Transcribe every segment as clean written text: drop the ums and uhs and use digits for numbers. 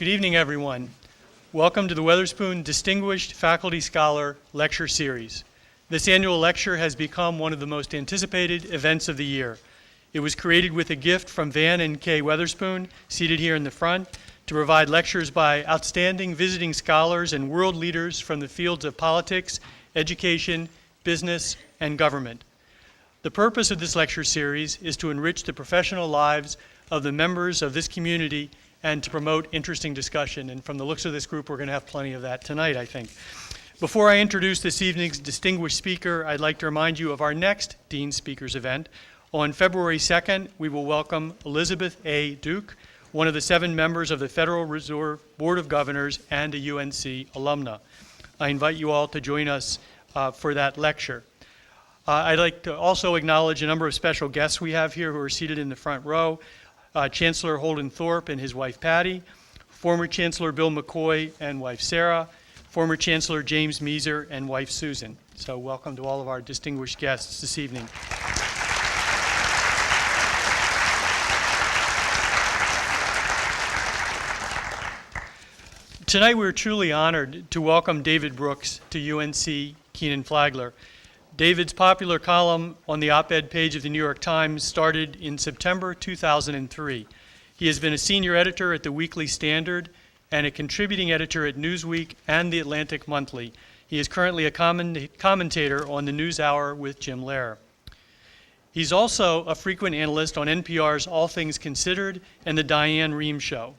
Good evening, everyone. Welcome to the Weatherspoon Distinguished Faculty Scholar Lecture Series. This annual lecture has become one of the most anticipated events of the year. It was created with a gift from Van and Kay Weatherspoon, seated here in the front, to provide lectures by outstanding visiting scholars and world leaders from the fields of politics, education, business, and government. The purpose of this lecture series is to enrich the professional lives of the members of this community and to promote interesting discussion. And from the looks of this group, we're going to have plenty of that tonight, I think. Before I introduce this evening's distinguished speaker, I'd like to remind you of our next Dean Speakers event. On February 2nd, we will welcome Elizabeth A. Duke, one of the 7 members of the Federal Reserve Board of Governors and a UNC alumna. I invite you all to join us for that lecture. I'd like to also acknowledge a number of special guests we have here who are seated in the front row. Chancellor Holden Thorpe and his wife Patty, former Chancellor Bill McCoy and wife Sarah, former Chancellor James Measer and wife Susan. So welcome to all of our distinguished guests this evening. Tonight we're truly honored to welcome David Brooks to UNC Kenan-Flagler. David's popular column on the op-ed page of the New York Times started in September 2003. He has been a senior editor at the Weekly Standard and a contributing editor at Newsweek and the Atlantic Monthly. He is currently a commentator on the NewsHour with Jim Lehrer. He's also a frequent analyst on NPR's All Things Considered and The Diane Rehm Show.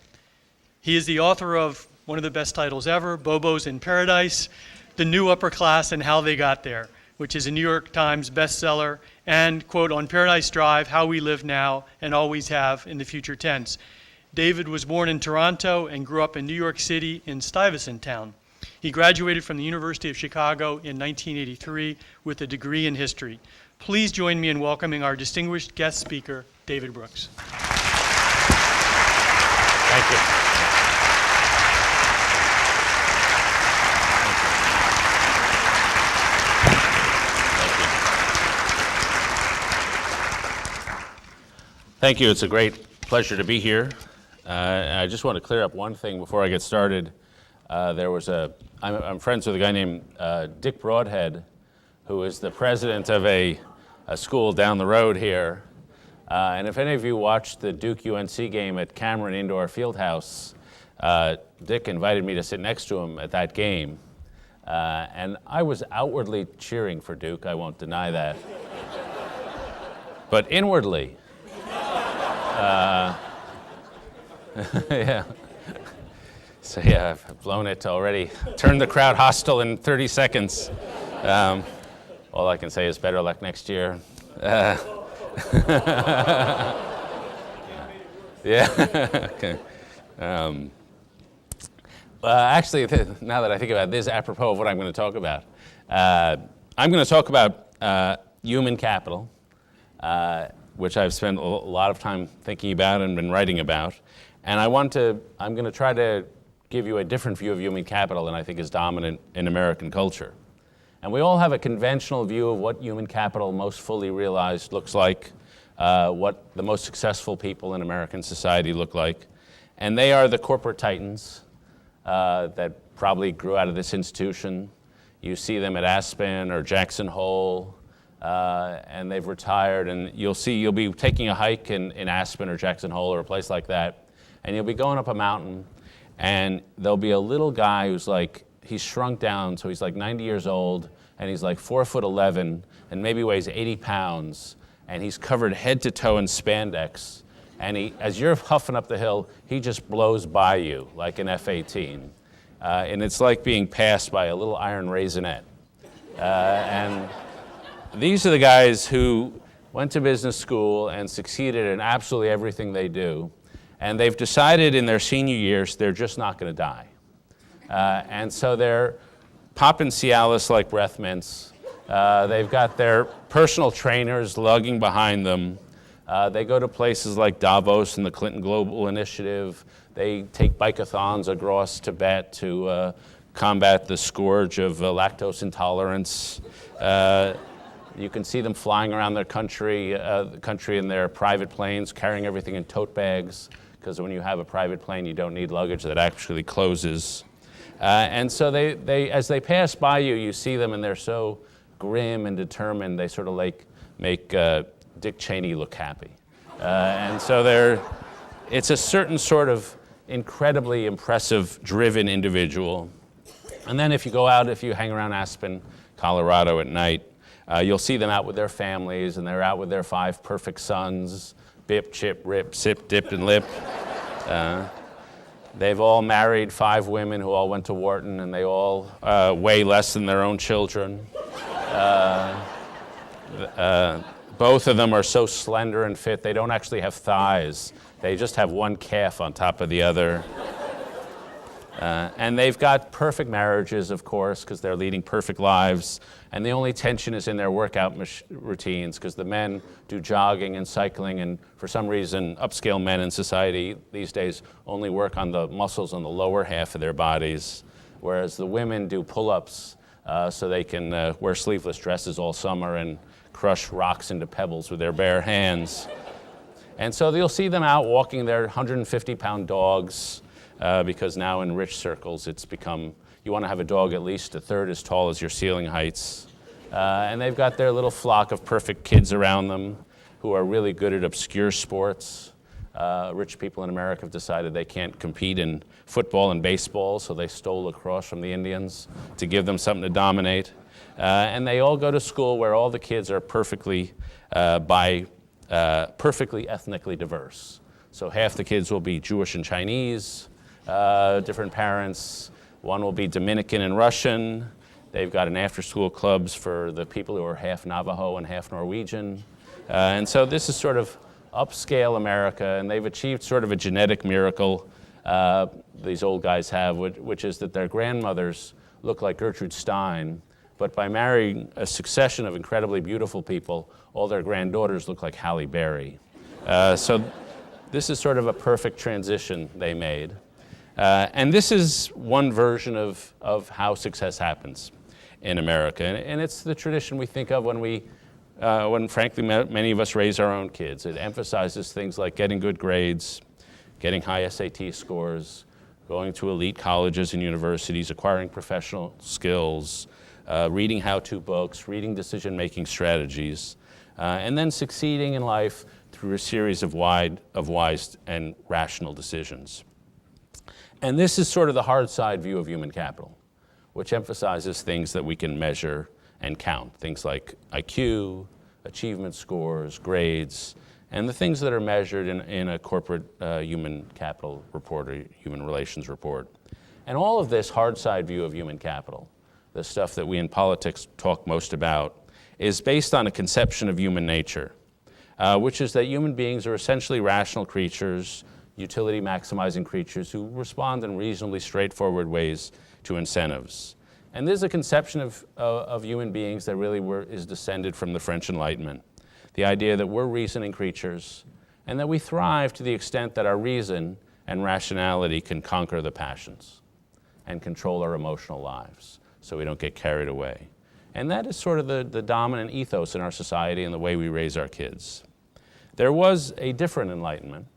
He is the author of one of the best titles ever, Bobos in Paradise, The New Upper Class and How They Got There, which is a New York Times bestseller, and, quote, On Paradise Drive, How We Live Now and Always Have in the Future Tense. David was born in Toronto and grew up in New York City in Stuyvesant Town. He graduated from the University of Chicago in 1983 with a degree in history. Please join me in welcoming our distinguished guest speaker, David Brooks. Thank you. Thank you. It's a great pleasure to be here. I just want to clear up one thing before I get started. I'm friends with a guy named Dick Broadhead, who is the president of a school down the road here. And if any of you watched the Duke-UNC game at Cameron Indoor Fieldhouse, Dick invited me to sit next to him at that game. And I was outwardly cheering for Duke, I won't deny that. But inwardly, yeah. So yeah, I've blown it already. Turned the crowd hostile in 30 seconds. All I can say is better luck next year. Yeah. Okay. Actually, now that I think about this, apropos of what I'm going to talk about, I'm going to talk about human capital. Which I've spent a lot of time thinking about and been writing about. And I'm going to try to give you a different view of human capital than I think is dominant in American culture. And we all have a conventional view of what human capital most fully realized looks like, what the most successful people in American society look like. And they are the corporate titans that probably grew out of this institution. You see them at Aspen or Jackson Hole, and they've retired, and you'll be taking a hike in Aspen or Jackson Hole or a place like that, and you'll be going up a mountain, and there'll be a little guy he's shrunk down, so he's like 90 years old, and he's like 4'11", and maybe weighs 80 pounds, and he's covered head to toe in spandex, and as you're huffing up the hill, he just blows by you like an F-18, and it's like being passed by a little iron raisinette, and these are the guys who went to business school and succeeded in absolutely everything they do. And they've decided in their senior years they're just not going to die. And so they're popping Cialis like breath mints. They've got their personal trainers lugging behind them. They go to places like Davos and the Clinton Global Initiative. They take bike-a-thons across Tibet to combat the scourge of lactose intolerance. You can see them flying around the country in their private planes, carrying everything in tote bags, because when you have a private plane, you don't need luggage that actually closes. And so they, as they pass by you, you see them, and they're so grim and determined, they sort of like make Dick Cheney look happy. And so it's a certain sort of incredibly impressive, driven individual. And then if you hang around Aspen, Colorado at night, you'll see them out with their families, and they're out with their 5 perfect sons, Bip, Chip, Rip, Sip, Dip, and Lip. They've all married 5 women who all went to Wharton, and they all weigh less than their own children. Both of them are so slender and fit, they don't actually have thighs. They just have one calf on top of the other. And they've got perfect marriages, of course, because they're leading perfect lives. And the only tension is in their workout routines, because the men do jogging and cycling, and for some reason, upscale men in society these days only work on the muscles on the lower half of their bodies, whereas the women do pull-ups so they can wear sleeveless dresses all summer and crush rocks into pebbles with their bare hands. And so you'll see them out walking their 150-pound dogs, because now in rich circles it's become, you want to have a dog at least a third as tall as your ceiling heights. And they've got their little flock of perfect kids around them who are really good at obscure sports. Rich people in America have decided they can't compete in football and baseball, so they stole lacrosse from the Indians to give them something to dominate. And they all go to school where all the kids are perfectly ethnically diverse. So half the kids will be Jewish and Chinese, different parents. One will be Dominican and Russian. They've got an after-school clubs for the people who are half Navajo and half Norwegian. And so this is sort of upscale America, and they've achieved sort of a genetic miracle, these old guys have, which is that their grandmothers look like Gertrude Stein, but by marrying a succession of incredibly beautiful people, all their granddaughters look like Halle Berry. So this is sort of a perfect transition they made. And this is one version of how success happens in America. And it's the tradition we think of when frankly many of us raise our own kids. It emphasizes things like getting good grades, getting high SAT scores, going to elite colleges and universities, acquiring professional skills, reading how-to books, reading decision-making strategies, and then succeeding in life through a series of wise and rational decisions. And this is sort of the hard side view of human capital, which emphasizes things that we can measure and count, things like IQ, achievement scores, grades, and the things that are measured in a corporate human capital report or human relations report. And all of this hard side view of human capital, the stuff that we in politics talk most about, is based on a conception of human nature, which is that human beings are essentially rational creatures, utility maximizing creatures who respond in reasonably straightforward ways to incentives. And there's a conception of human beings that really is descended from the French Enlightenment. The idea that we're reasoning creatures and that we thrive to the extent that our reason and rationality can conquer the passions and control our emotional lives so we don't get carried away. And that is sort of the dominant ethos in our society and the way we raise our kids. There was a different Enlightenment,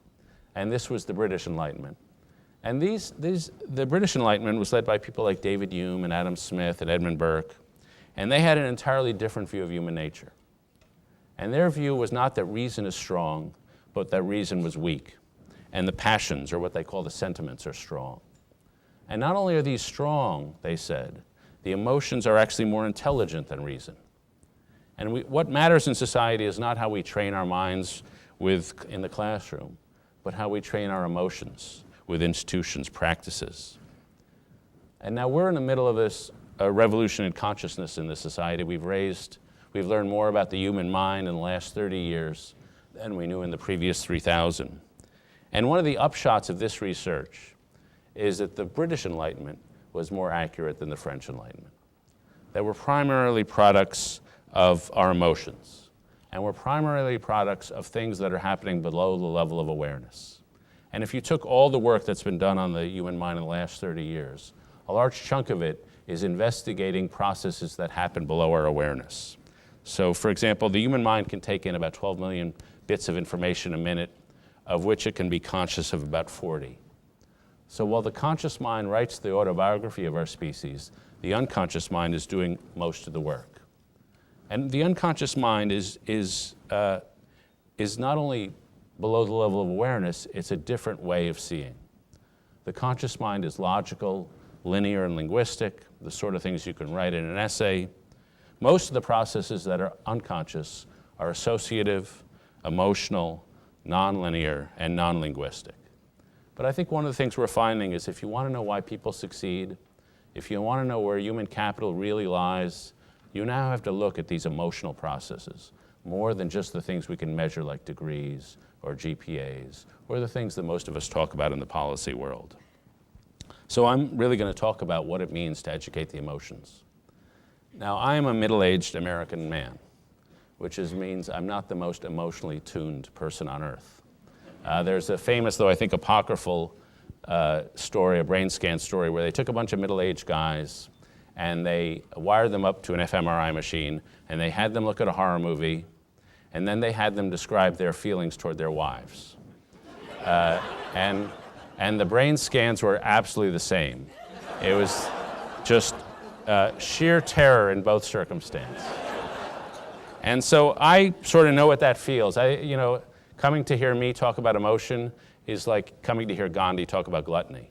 and this was the British Enlightenment. And the British Enlightenment was led by people like David Hume and Adam Smith and Edmund Burke, and they had an entirely different view of human nature. And their view was not that reason is strong, but that reason was weak, and the passions, or what they call the sentiments, are strong. And not only are these strong, they said, the emotions are actually more intelligent than reason. And what matters in society is not how we train our minds in the classroom, but how we train our emotions with institutions, practices. And now we're in the middle of this revolution in consciousness in this society. We've learned more about the human mind in the last 30 years than we knew in the previous 3,000. And one of the upshots of this research is that the British Enlightenment was more accurate than the French Enlightenment. They were primarily products of our emotions, and were primarily products of things that are happening below the level of awareness. And if you took all the work that's been done on the human mind in the last 30 years, a large chunk of it is investigating processes that happen below our awareness. So, for example, the human mind can take in about 12 million bits of information a minute. of which it can be conscious of about 40. So while the conscious mind writes the autobiography of our species, the unconscious mind is doing most of the work. And the unconscious mind is not only below the level of awareness, it's a different way of seeing. The conscious mind is logical, linear, and linguistic, the sort of things you can write in an essay. Most of the processes that are unconscious are associative, emotional, nonlinear, and non-linguistic. But I think one of the things we're finding is if you want to know why people succeed, if you want to know where human capital really lies, you now have to look at these emotional processes, more than just the things we can measure like degrees or GPAs, or the things that most of us talk about in the policy world. So I'm really going to talk about what it means to educate the emotions. Now, I am a middle-aged American man, which means I'm not the most emotionally tuned person on earth. There's a famous, though I think apocryphal story, a brain scan story, where they took a bunch of middle-aged guys and they wired them up to an fMRI machine, and they had them look at a horror movie, and then they had them describe their feelings toward their wives. And the brain scans were absolutely the same. It was just sheer terror in both circumstances. And so I sort of know what that feels. Coming to hear me talk about emotion is like coming to hear Gandhi talk about gluttony.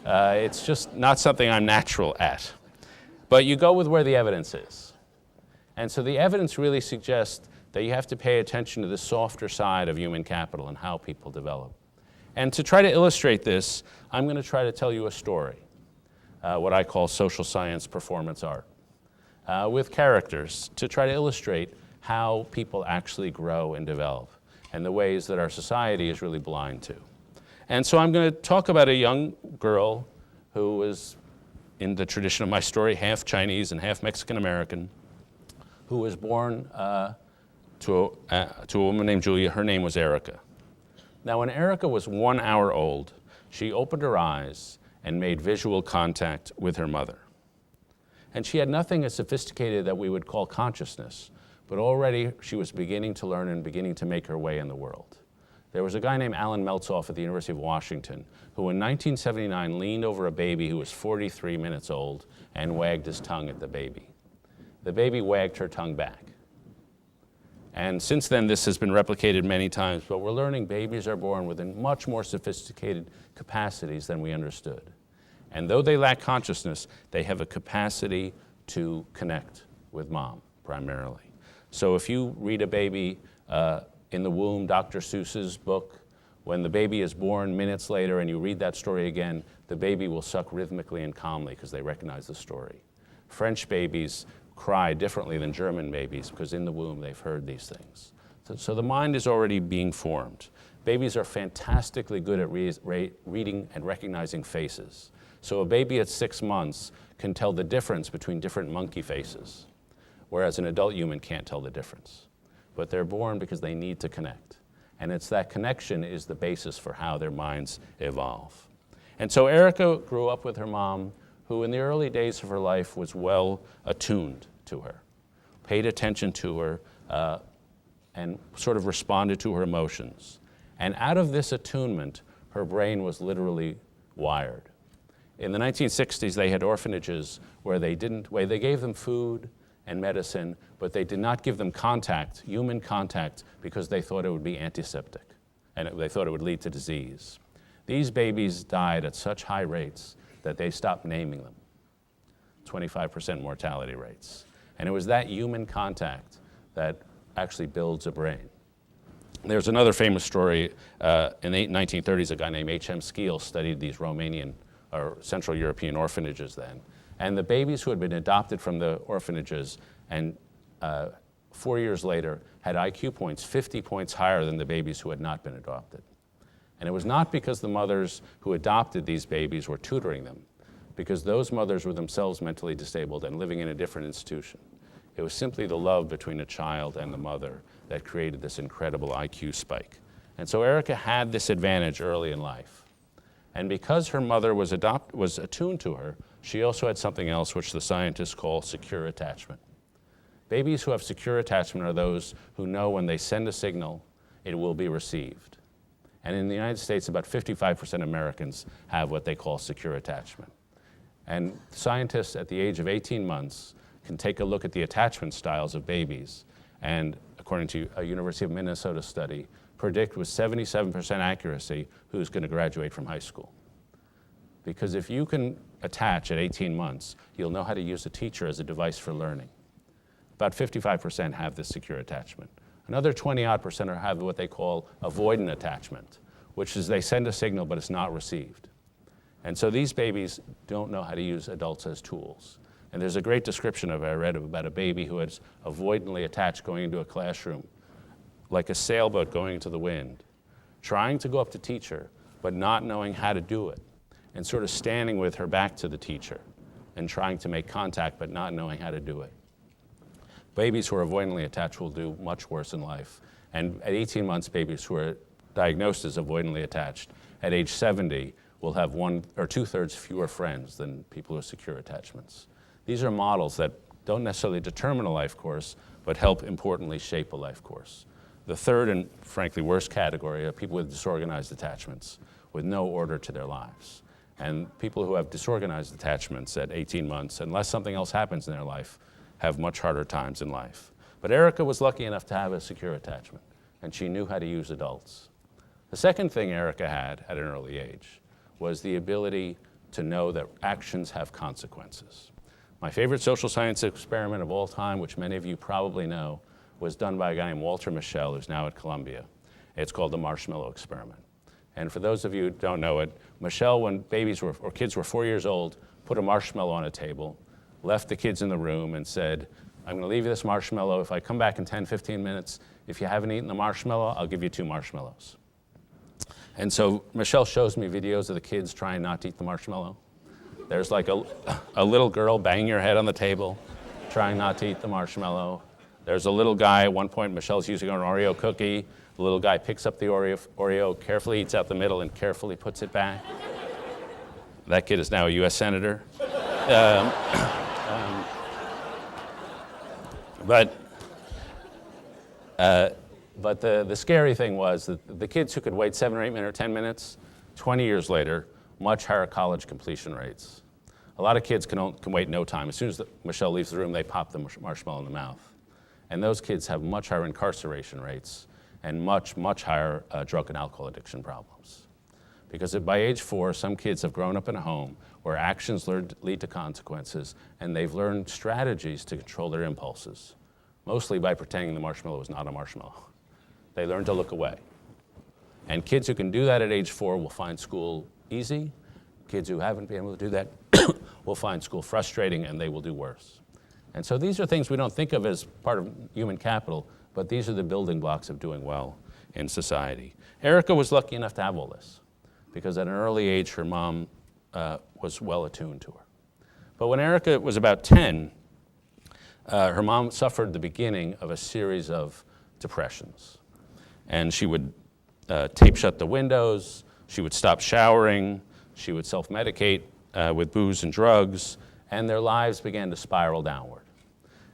It's just not something I'm natural at. But you go with where the evidence is. And so the evidence really suggests that you have to pay attention to the softer side of human capital and how people develop. And to try to illustrate this, I'm going to try to tell you a story, what I call social science performance art, with characters to try to illustrate how people actually grow and develop and the ways that our society is really blind to. And so I'm going to talk about a young girl who was, in the tradition of my story, half Chinese and half Mexican-American, who was born to a woman named Julia. Her name was Erica. Now, when Erica was 1 hour old, she opened her eyes and made visual contact with her mother. And she had nothing as sophisticated that we would call consciousness, but already she was beginning to learn and beginning to make her way in the world. There was a guy named Alan Meltzoff at the University of Washington who in 1979 leaned over a baby who was 43 minutes old and wagged his tongue at the baby. The baby wagged her tongue back. And since then, this has been replicated many times, but we're learning babies are born with much more sophisticated capacities than we understood. And though they lack consciousness, they have a capacity to connect with mom, primarily. So if you read a baby in the womb, Dr. Seuss's book, when the baby is born minutes later and you read that story again, the baby will suck rhythmically and calmly because they recognize the story. French babies cry differently than German babies because in the womb they've heard these things. So the mind is already being formed. Babies are fantastically good at reading and recognizing faces. So a baby at 6 months can tell the difference between different monkey faces, whereas an adult human can't tell the difference. But they're born because they need to connect. And it's that connection is the basis for how their minds evolve. And so Erica grew up with her mom, who in the early days of her life was well attuned to her, paid attention to her, and sort of responded to her emotions. And out of this attunement, her brain was literally wired. In the 1960s, they had orphanages where they gave them food and medicine, but they did not give them contact, human contact, because they thought it would be antiseptic, and they thought it would lead to disease. These babies died at such high rates that they stopped naming them, 25% mortality rates. And it was that human contact that actually builds a brain. There's another famous story. In the 1930s, a guy named H.M. Skeel studied these Romanian or Central European orphanages then. And the babies who had been adopted from the orphanages and 4 years later had IQ points 50 points higher than the babies who had not been adopted. And it was not because the mothers who adopted these babies were tutoring them, because those mothers were themselves mentally disabled and living in a different institution. It was simply the love between a child and the mother that created this incredible IQ spike. And so Erica had this advantage early in life. And because her mother was attuned to her, she also had something else which the scientists call secure attachment. Babies who have secure attachment are those who know when they send a signal, it will be received. And in the United States, about 55% of Americans have what they call secure attachment. And scientists at the age of 18 months can take a look at the attachment styles of babies and, according to a University of Minnesota study, predict with 77% accuracy who's going to graduate from high school. Because if you can attach at 18 months, you'll know how to use a teacher as a device for learning. About 55% have this secure attachment. Another 20-odd% have what they call avoidant attachment, which is they send a signal but it's not received. And so these babies don't know how to use adults as tools. And there's a great description I read about a baby who is avoidantly attached going into a classroom, like a sailboat going into the wind, trying to go up to teacher, but not knowing how to do it, and sort of standing with her back to the teacher and trying to make contact, but not knowing how to do it. Babies who are avoidantly attached will do much worse in life. And at 18 months, babies who are diagnosed as avoidantly attached, at age 70, will have 1 or 2/3 fewer friends than people with secure attachments. These are models that don't necessarily determine a life course, but help importantly shape a life course. The third and frankly worst category are people with disorganized attachments, with no order to their lives. And people who have disorganized attachments at 18 months, unless something else happens in their life, have much harder times in life. But Erica was lucky enough to have a secure attachment, and she knew how to use adults. The second thing Erica had at an early age was the ability to know that actions have consequences. My favorite social science experiment of all time, which many of you probably know, was done by a guy named Walter Mischel, who's now at Columbia. It's called the marshmallow experiment. And for those of you who don't know it, Mischel, when kids were 4 years old, put a marshmallow on a table, left the kids in the room and said, I'm going to leave you this marshmallow. If I come back in 10, 15 minutes, if you haven't eaten the marshmallow, I'll give you 2 marshmallows. And so Michelle shows me videos of the kids trying not to eat the marshmallow. There's like a little girl banging her head on the table, trying not to eat the marshmallow. There's a little guy, at one point Michelle's using an Oreo cookie. The little guy picks up the Oreo, carefully eats out the middle, and carefully puts it back. That kid is now a U.S. Senator. But the scary thing was that the kids who could wait 7 or 8 minutes or 10 minutes, 20 years later, much higher college completion rates. A lot of kids can wait no time. As soon as Michelle leaves the room, they pop the marshmallow in the mouth. And those kids have much higher incarceration rates and much, much higher drug and alcohol addiction problems. Because by age 4, some kids have grown up in a home where actions lead to consequences, and they've learned strategies to control their impulses, mostly by pretending the marshmallow is not a marshmallow. They learn to look away. And kids who can do that at age 4 will find school easy. Kids who haven't been able to do that will find school frustrating, and they will do worse. And so these are things we don't think of as part of human capital, but these are the building blocks of doing well in society. Erica was lucky enough to have all this, because at an early age, her mom was well attuned to her. But when Erica was about 10, her mom suffered the beginning of a series of depressions. And she would tape shut the windows, she would stop showering, she would self-medicate with booze and drugs, and their lives began to spiral downward.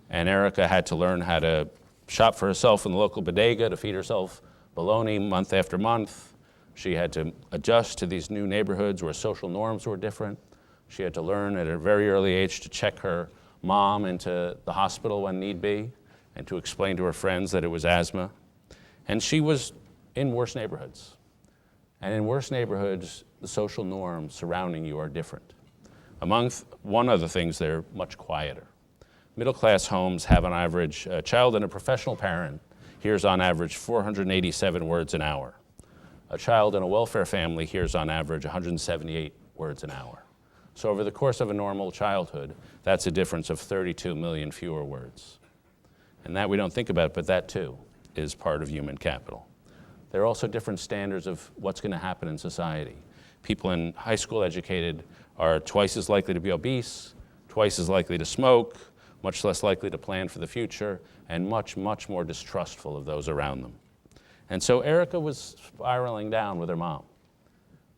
And Erica had to learn how to shop for herself in the local bodega to feed herself bologna month after month. She had to adjust to these new neighborhoods where social norms were different. She had to learn at a very early age to check her mom into the hospital when need be, and to explain to her friends that it was asthma. And she was in worse neighborhoods. And in worse neighborhoods, the social norms surrounding you are different. Among one of the things, they're much quieter. Middle-class homes have on average, a child and a professional parent hears on average 487 words an hour. A child in a welfare family hears on average 178 words an hour. So over the course of a normal childhood, that's a difference of 32 million fewer words. And that we don't think about, but that too is part of human capital. There are also different standards of what's going to happen in society. People in high school educated are twice as likely to be obese, twice as likely to smoke, much less likely to plan for the future, and much, much more distrustful of those around them. And so Erica was spiraling down with her mom.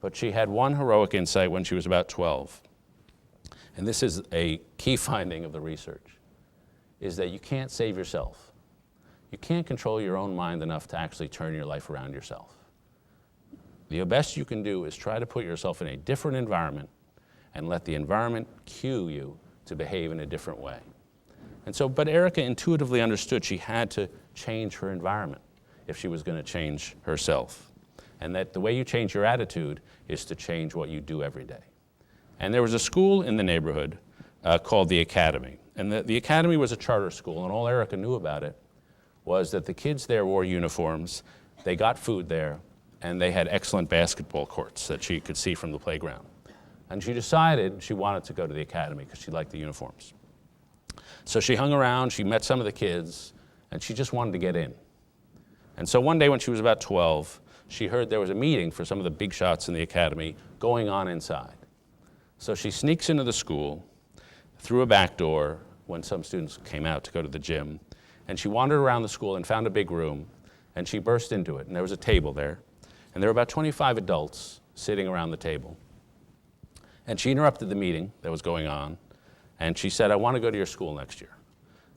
But she had one heroic insight when she was about 12. And this is a key finding of the research, is that you can't save yourself. You can't control your own mind enough to actually turn your life around yourself. the best you can do is try to put yourself in a different environment and let the environment cue you to behave in a different way. And so, but Erica intuitively understood she had to change her environment if she was going to change herself. And that the way you change your attitude is to change what you do every day. And there was a school in the neighborhood called the Academy. And the Academy was a charter school, and all Erica knew about it was that the kids there wore uniforms, they got food there, and they had excellent basketball courts that she could see from the playground. And she decided she wanted to go to the Academy because she liked the uniforms. So she hung around, she met some of the kids, and she just wanted to get in. And so one day when she was about 12, she heard there was a meeting for some of the big shots in the Academy going on inside. So she sneaks into the school through a back door when some students came out to go to the gym, and she wandered around the school and found a big room, and she burst into it, and there was a table there, and there were about 25 adults sitting around the table. And she interrupted the meeting that was going on, and she said, "I want to go to your school next year."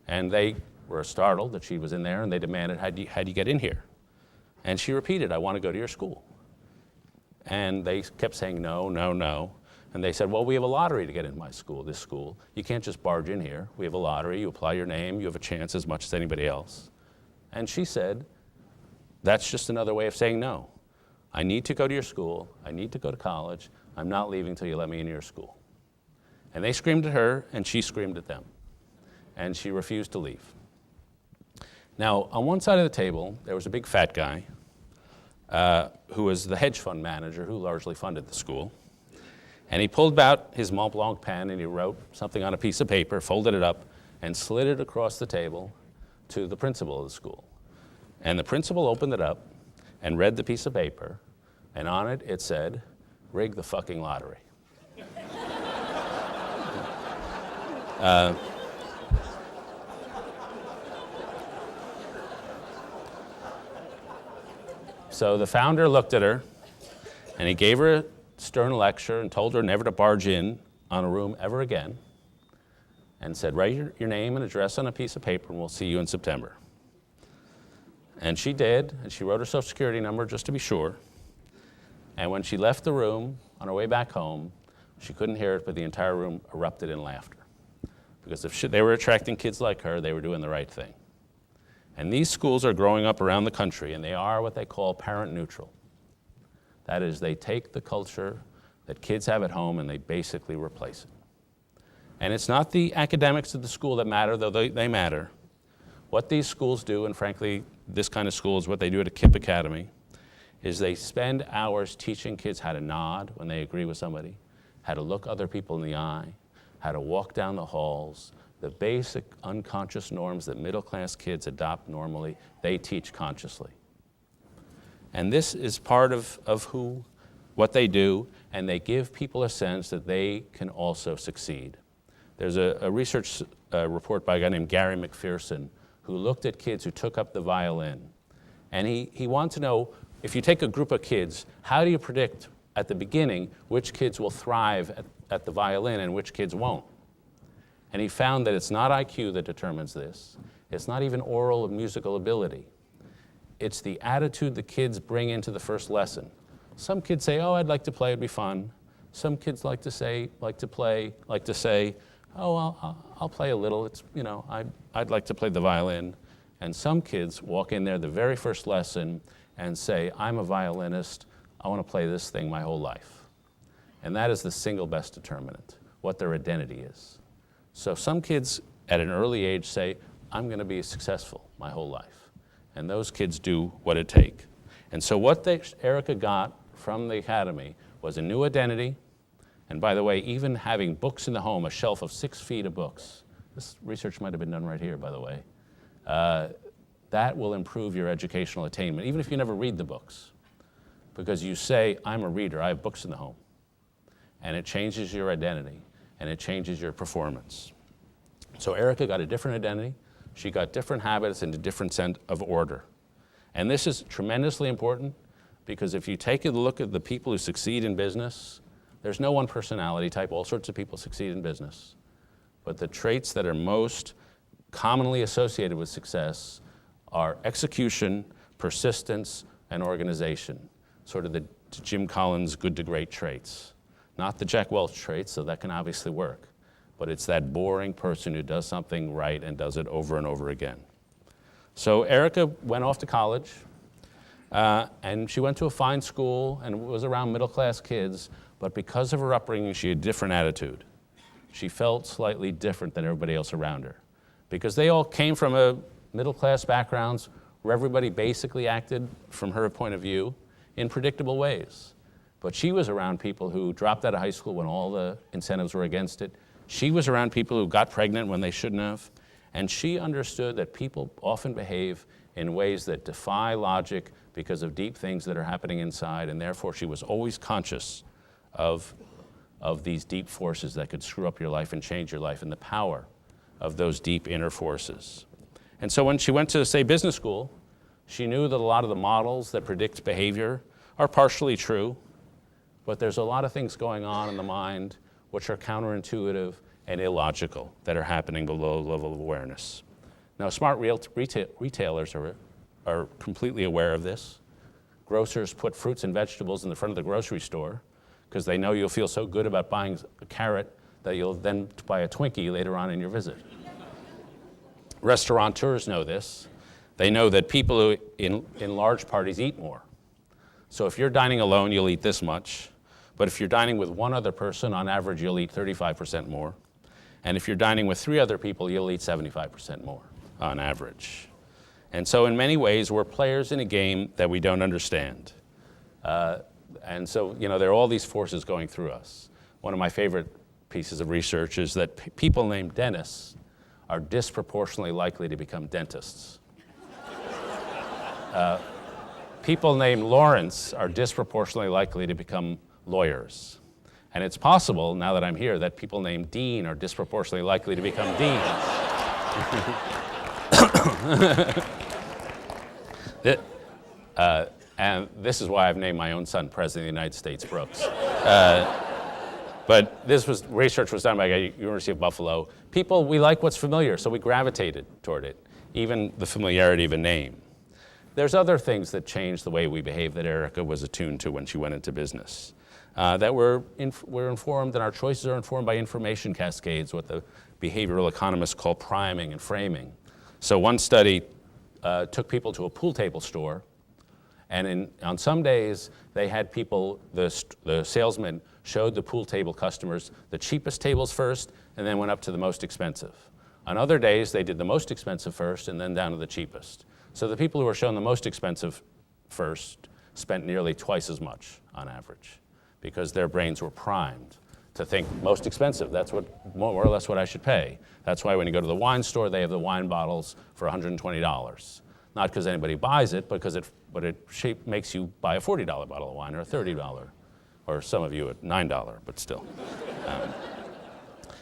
And they were startled that she was in there, and they demanded, how'd you get in here? And she repeated, "I want to go to your school." And they kept saying, "No, no, no." And they said, "Well, we have a lottery to get in this school. You can't just barge in here. We have a lottery, you apply your name, you have a chance as much as anybody else." And she said, "That's just another way of saying no. I need to go to your school, I need to go to college, I'm not leaving till you let me into your school." And they screamed at her, and she screamed at them. And she refused to leave. Now, on one side of the table, there was a big fat guy who was the hedge fund manager who largely funded the school. And he pulled out his Mont Blanc pen and he wrote something on a piece of paper, folded it up, and slid it across the table to the principal of the school. And the principal opened it up and read the piece of paper, and on it it said, "Rig the fucking lottery." So the founder looked at her, and he gave her a stern lecture and told her never to barge in on a room ever again, and said, "Write your name and address on a piece of paper, and we'll see you in September." And she did, and she wrote her social security number just to be sure. And when she left the room on her way back home, she couldn't hear it, but the entire room erupted in laughter. Because if they were attracting kids like her, they were doing the right thing. And these schools are growing up around the country, and they are what they call parent neutral. That is, they take the culture that kids have at home and they basically replace it. And it's not the academics of the school that matter, though they matter. What these schools do, and frankly, this kind of school is what they do at a KIPP Academy, is they spend hours teaching kids how to nod when they agree with somebody, how to look other people in the eye, how to walk down the halls. The basic unconscious norms that middle-class kids adopt normally, they teach consciously. And this is part of what they do, and they give people a sense that they can also succeed. There's a research report by a guy named Gary McPherson who looked at kids who took up the violin. And he wanted to know, if you take a group of kids, how do you predict at the beginning which kids will thrive at the violin and which kids won't? And he found that it's not IQ that determines this. It's not even oral or musical ability. It's the attitude the kids bring into the first lesson. Some kids say, "Oh, I'd like to play, it'd be fun." Some kids like to say, "Oh, I'll play a little. I'd like to play the violin." And some kids walk in there the very first lesson and say, "I'm a violinist. I want to play this thing my whole life." And that is the single best determinant, what their identity is. So some kids at an early age say, "I'm going to be successful my whole life." And those kids do what it takes. And so what Erica got from the Academy was a new identity. And by the way, even having books in the home, a shelf of 6 feet of books. This research might have been done right here, by the way. That will improve your educational attainment, even if you never read the books. Because you say, "I'm a reader, I have books in the home." And it changes your identity, and it changes your performance. So Erica got a different identity. She got different habits and a different sense of order. And this is tremendously important because if you take a look at the people who succeed in business, there's no one personality type. All sorts of people succeed in business. But the traits that are most commonly associated with success are execution, persistence, and organization. Sort of the to Jim Collins' good to great traits. Not the Jack Welch traits, so that can obviously work, but it's that boring person who does something right and does it over and over again. So Erica went off to college, and she went to a fine school and was around middle-class kids, but because of her upbringing, she had a different attitude. She felt slightly different than everybody else around her, because they all came from a middle-class backgrounds where everybody basically acted, from her point of view, in predictable ways. But she was around people who dropped out of high school when all the incentives were against it. She was around people who got pregnant when they shouldn't have. And she understood that people often behave in ways that defy logic because of deep things that are happening inside, and therefore she was always conscious of these deep forces that could screw up your life and change your life, and the power of those deep inner forces. And so when she went to, say, business school, she knew that a lot of the models that predict behavior are partially true, but there's a lot of things going on in the mind which are counterintuitive and illogical that are happening below the level of awareness. Now, smart retailers are completely aware of this. Grocers put fruits and vegetables in the front of the grocery store because they know you'll feel so good about buying a carrot that you'll then buy a Twinkie later on in your visit. Restaurateurs know this. They know that people who in large parties eat more. So if you're dining alone, you'll eat this much. But if you're dining with one other person, on average, you'll eat 35% more. And if you're dining with 3 other people, you'll eat 75% more on average. And so in many ways, we're players in a game that we don't understand. And so, there are all these forces going through us. One of my favorite pieces of research is that people named Dennis are disproportionately likely to become dentists. People named Lawrence are disproportionately likely to become lawyers. And it's possible, now that I'm here, that people named Dean are disproportionately likely to become deans. And this is why I've named my own son President of the United States Brooks. But research was done by the University of Buffalo. People, we like what's familiar, so we gravitated toward it, even the familiarity of a name. There's other things that change the way we behave that Erica was attuned to when she went into business. That we're informed, and our choices are informed by information cascades, what the behavioral economists call priming and framing. So one study took people to a pool table store, and on some days they had people, the salesman showed the pool table customers the cheapest tables first and then went up to the most expensive. On other days they did the most expensive first and then down to the cheapest. So the people who were shown the most expensive first spent nearly twice as much on average, because their brains were primed to think most expensive, that's more or less what I should pay. That's why when you go to the wine store, they have the wine bottles for $120. Not because anybody buys it, but because it makes you buy a $40 bottle of wine or a $30, or some of you at $9, but still.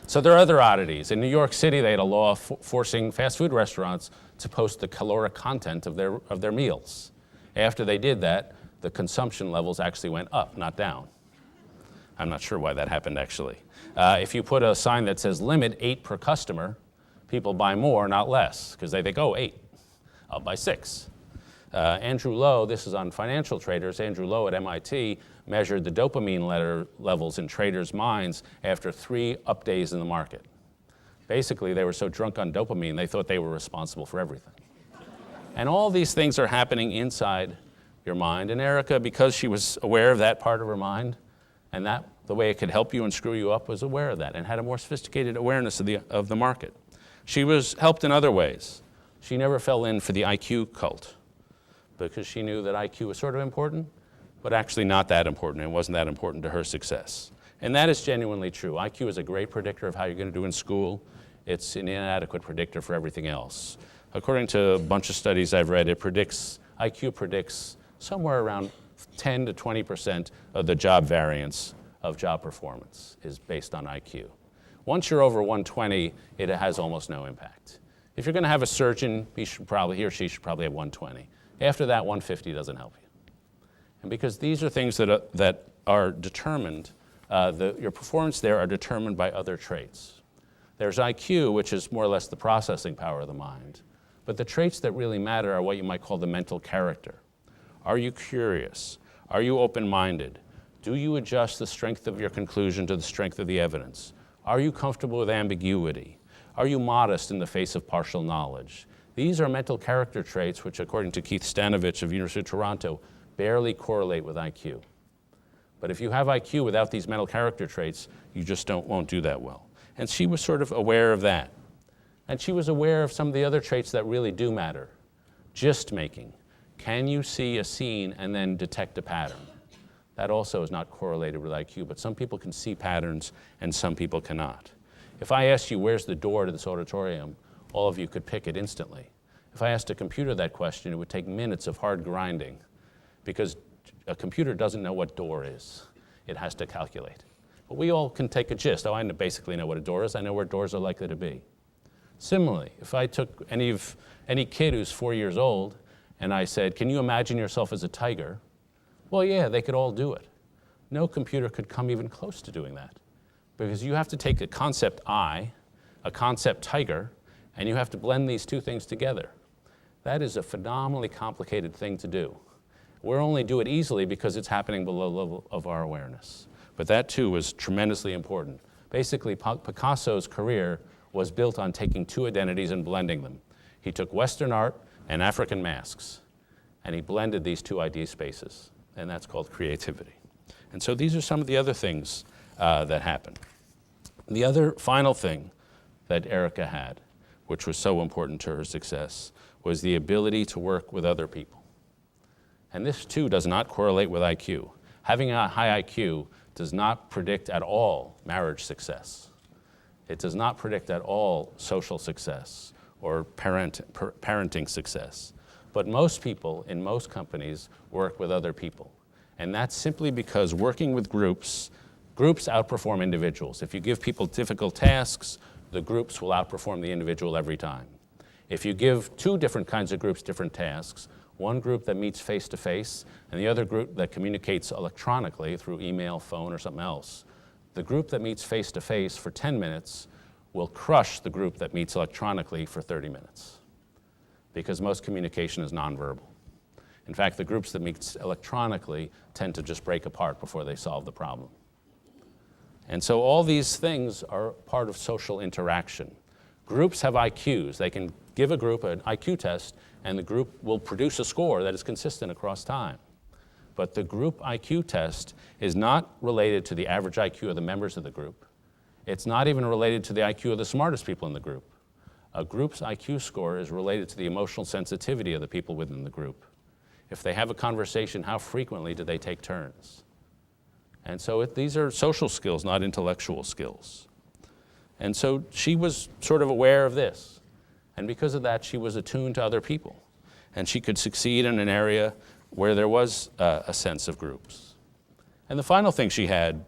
So there are other oddities. In New York City, they had a law forcing fast food restaurants to post the caloric content of their meals. After they did that, the consumption levels actually went up, not down. I'm not sure why that happened, actually. If you put a sign that says limit 8 per customer, people buy more, not less, because they think, oh, 8, I'll buy 6. Andrew Lo, this is on financial traders, Andrew Lo at MIT measured the dopamine levels in traders' minds after 3 up days in the market. Basically, they were so drunk on dopamine, they thought they were responsible for everything. And all these things are happening inside your mind. And Erica, because she was aware of that part of her mind, and that the way it could help you and screw you up, was aware of that and had a more sophisticated awareness of the market. She was helped in other ways. She never fell in for the IQ cult, because she knew that IQ was sort of important, but actually not that important. It wasn't that important to her success. And that is genuinely true. IQ is a great predictor of how you're going to do in school. It's an inadequate predictor for everything else. According to a bunch of studies I've read, IQ predicts somewhere around 10 to 20% of the job variance of job performance is based on IQ. Once you're over 120, it has almost no impact. If you're going to have a surgeon, he or she should probably have 120. After that, 150 doesn't help you. And because these are things that are determined, your performance there are determined by other traits. There's IQ, which is more or less the processing power of the mind. But the traits that really matter are what you might call the mental character. Are you curious? Are you open-minded? Do you adjust the strength of your conclusion to the strength of the evidence? Are you comfortable with ambiguity? Are you modest in the face of partial knowledge? These are mental character traits which, according to Keith Stanovich of University of Toronto, barely correlate with IQ. But if you have IQ without these mental character traits, you just won't do that well. And she was sort of aware of that. And she was aware of some of the other traits that really do matter. Gist making. Can you see a scene and then detect a pattern? That also is not correlated with IQ, but some people can see patterns and some people cannot. If I asked you, where's the door to this auditorium, all of you could pick it instantly. If I asked a computer that question, it would take minutes of hard grinding, because a computer doesn't know what door is. It has to calculate. But we all can take a gist. Oh, I basically know what a door is. I know where doors are likely to be. Similarly, if I took any kid who's 4 years old and I said, can you imagine yourself as a tiger? Well, yeah, they could all do it. No computer could come even close to doing that, because you have to take a concept I, a concept tiger, and you have to blend these two things together. That is a phenomenally complicated thing to do. We'll only do it easily because it's happening below the level of our awareness. But that too was tremendously important. Basically, Picasso's career was built on taking two identities and blending them. He took Western art and African masks, and he blended these two idea spaces, and that's called creativity. And so these are some of the other things that happened. The other final thing that Erica had, which was so important to her success, was the ability to work with other people. And this too does not correlate with IQ. Having a high IQ does not predict at all marriage success. It does not predict at all social success or parenting success. But most people in most companies work with other people. And that's simply because working with groups outperform individuals. If you give people difficult tasks, the groups will outperform the individual every time. If you give two different kinds of groups different tasks, one group that meets face-to-face and the other group that communicates electronically through email, phone, or something else, the group that meets face-to-face for 10 minutes will crush the group that meets electronically for 30 minutes, because most communication is nonverbal. In fact, the groups that meet electronically tend to just break apart before they solve the problem. And so all these things are part of social interaction. Groups have IQs. They can give a group an IQ test, and the group will produce a score that is consistent across time. But the group IQ test is not related to the average IQ of the members of the group. It's not even related to the IQ of the smartest people in the group. A group's IQ score is related to the emotional sensitivity of the people within the group. If they have a conversation, how frequently do they take turns? And so these are social skills, not intellectual skills. And so she was sort of aware of this. And because of that, she was attuned to other people. And she could succeed in an area where there was a sense of groups. And the final thing she had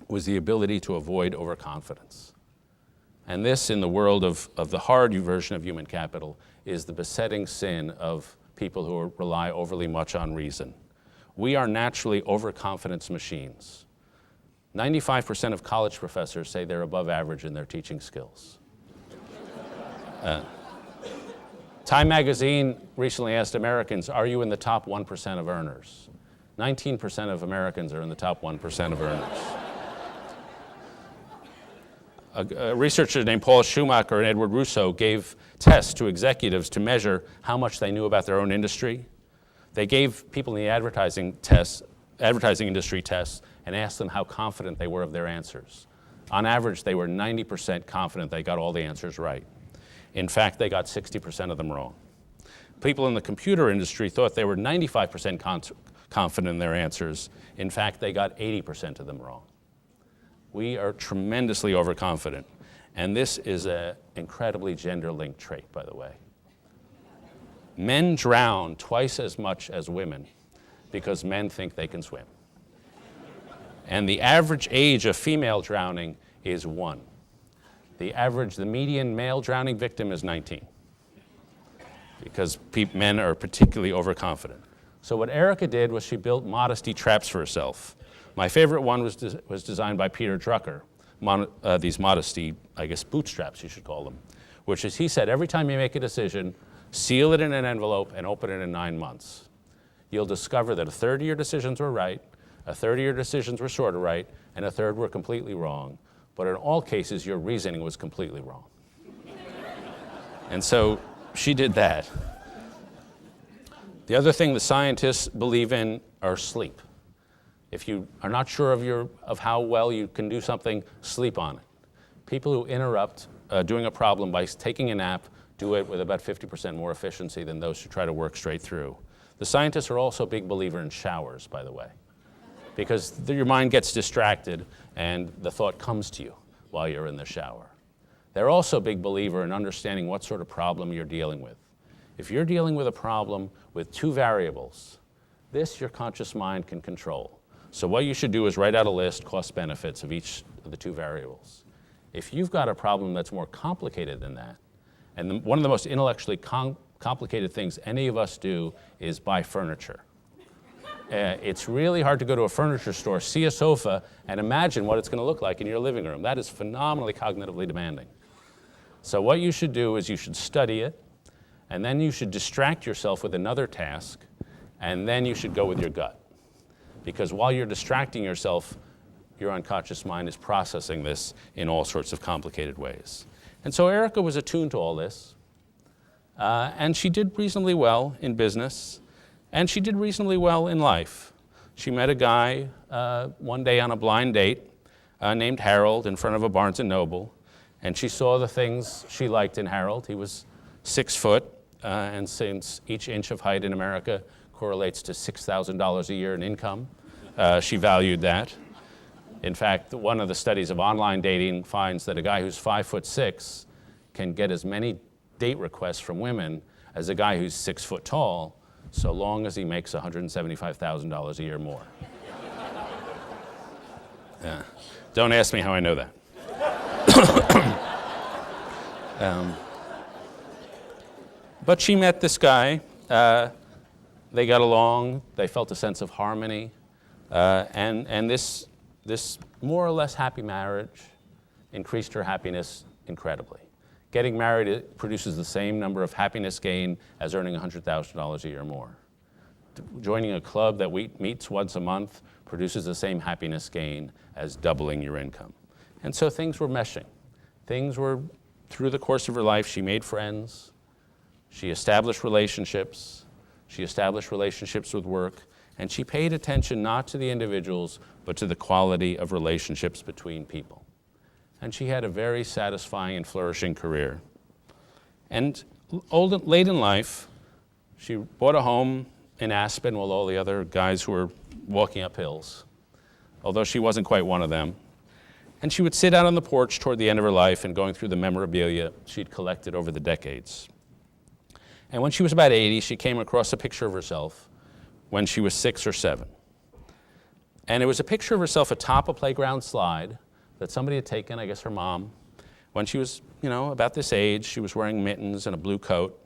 was the ability to avoid overconfidence. And this, in the world of the hard version of human capital, is the besetting sin of people who rely overly much on reason. We are naturally overconfidence machines. 95% of college professors say they're above average in their teaching skills. Time magazine recently asked Americans, are you in the top 1% of earners? 19% of Americans are in the top 1% of earners. A researcher named Paul Schumacher and Edward Russo gave tests to executives to measure how much they knew about their own industry. They gave people in the advertising industry tests and asked them how confident they were of their answers. On average, they were 90% confident they got all the answers right. In fact, they got 60% of them wrong. People in the computer industry thought they were 95% confident in their answers. In fact, they got 80% of them wrong. We are tremendously overconfident. And this is an incredibly gender-linked trait, by the way. Men drown twice as much as women because men think they can swim. And the average age of female drowning is 1. The median male drowning victim is 19, because men are particularly overconfident. So what Erica did was she built modesty traps for herself. My favorite one was designed by Peter Drucker, these modesty, I guess, bootstraps, you should call them, which is, he said, every time you make a decision, seal it in an envelope and open it in 9 months. you'll discover that a third of your decisions were right, a third of your decisions were sort of right, and a third were completely wrong. But in all cases, your reasoning was completely wrong. And so she did that. The other thing the scientists believe in are sleep. If you are not sure of how well you can do something, sleep on it. People who interrupt doing a problem by taking a nap do it with about 50% more efficiency than those who try to work straight through. The scientists are also a big believer in showers, by the way, because your mind gets distracted and the thought comes to you while you're in the shower. They're also a big believer in understanding what sort of problem you're dealing with. If you're dealing with a problem with two variables, this your conscious mind can control. So what you should do is write out a list, cost benefits of each of the two variables. If you've got a problem that's more complicated than that, and one of the most intellectually complicated things any of us do is buy furniture. It's really hard to go to a furniture store, see a sofa, and imagine what it's going to look like in your living room. That is phenomenally cognitively demanding. So what you should do is you should study it, and then you should distract yourself with another task, and then you should go with your gut. Because while you're distracting yourself, your unconscious mind is processing this in all sorts of complicated ways. And so Erica was attuned to all this, and she did reasonably well in business, and she did reasonably well in life. She met a guy one day on a blind date named Harold in front of a Barnes & Noble, and she saw the things she liked in Harold. He was 6 foot, and since each inch of height in America correlates to $6,000 a year in income, she valued that. In fact, one of the studies of online dating finds that a guy who's 5'6" can get as many date requests from women as a guy who's 6 foot tall, so long as he makes $175,000 a year more. Yeah. Don't ask me how I know that. But she met this guy. They got along. They felt a sense of harmony. And this more or less happy marriage increased her happiness incredibly. Getting married produces the same number of happiness gain as earning $100,000 a year more. Joining a club that meets once a month produces the same happiness gain as doubling your income. And so things were meshing. Things were, through the course of her life, she made friends, she established relationships with work, and she paid attention not to the individuals, but to the quality of relationships between people. And she had a very satisfying and flourishing career. And late in life, she bought a home in Aspen with all the other guys who were walking up hills, although she wasn't quite one of them. And she would sit out on the porch toward the end of her life and going through the memorabilia she'd collected over the decades. And when she was about 80, she came across a picture of herself when she was 6 or 7. And it was a picture of herself atop a playground slide that somebody had taken, I guess her mom, when she was, about this age. She was wearing mittens and a blue coat.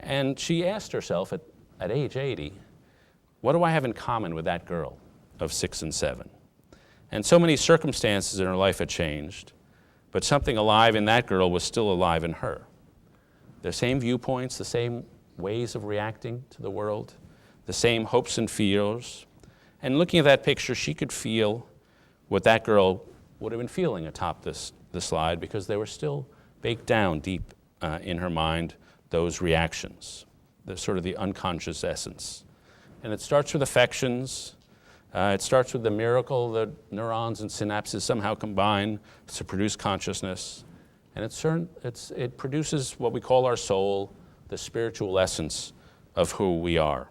And she asked herself at age 80, what do I have in common with that girl of 6 and 7? And so many circumstances in her life had changed, but something alive in that girl was still alive in her. The same viewpoints, the same ways of reacting to the world, the same hopes and fears. And looking at that picture, she could feel what that girl would have been feeling atop the slide, because they were still baked down deep in her mind, those reactions, the sort of the unconscious essence. And it starts with affections. It starts with the miracle that neurons and synapses somehow combine to produce consciousness. And it produces what we call our soul, the spiritual essence of who we are.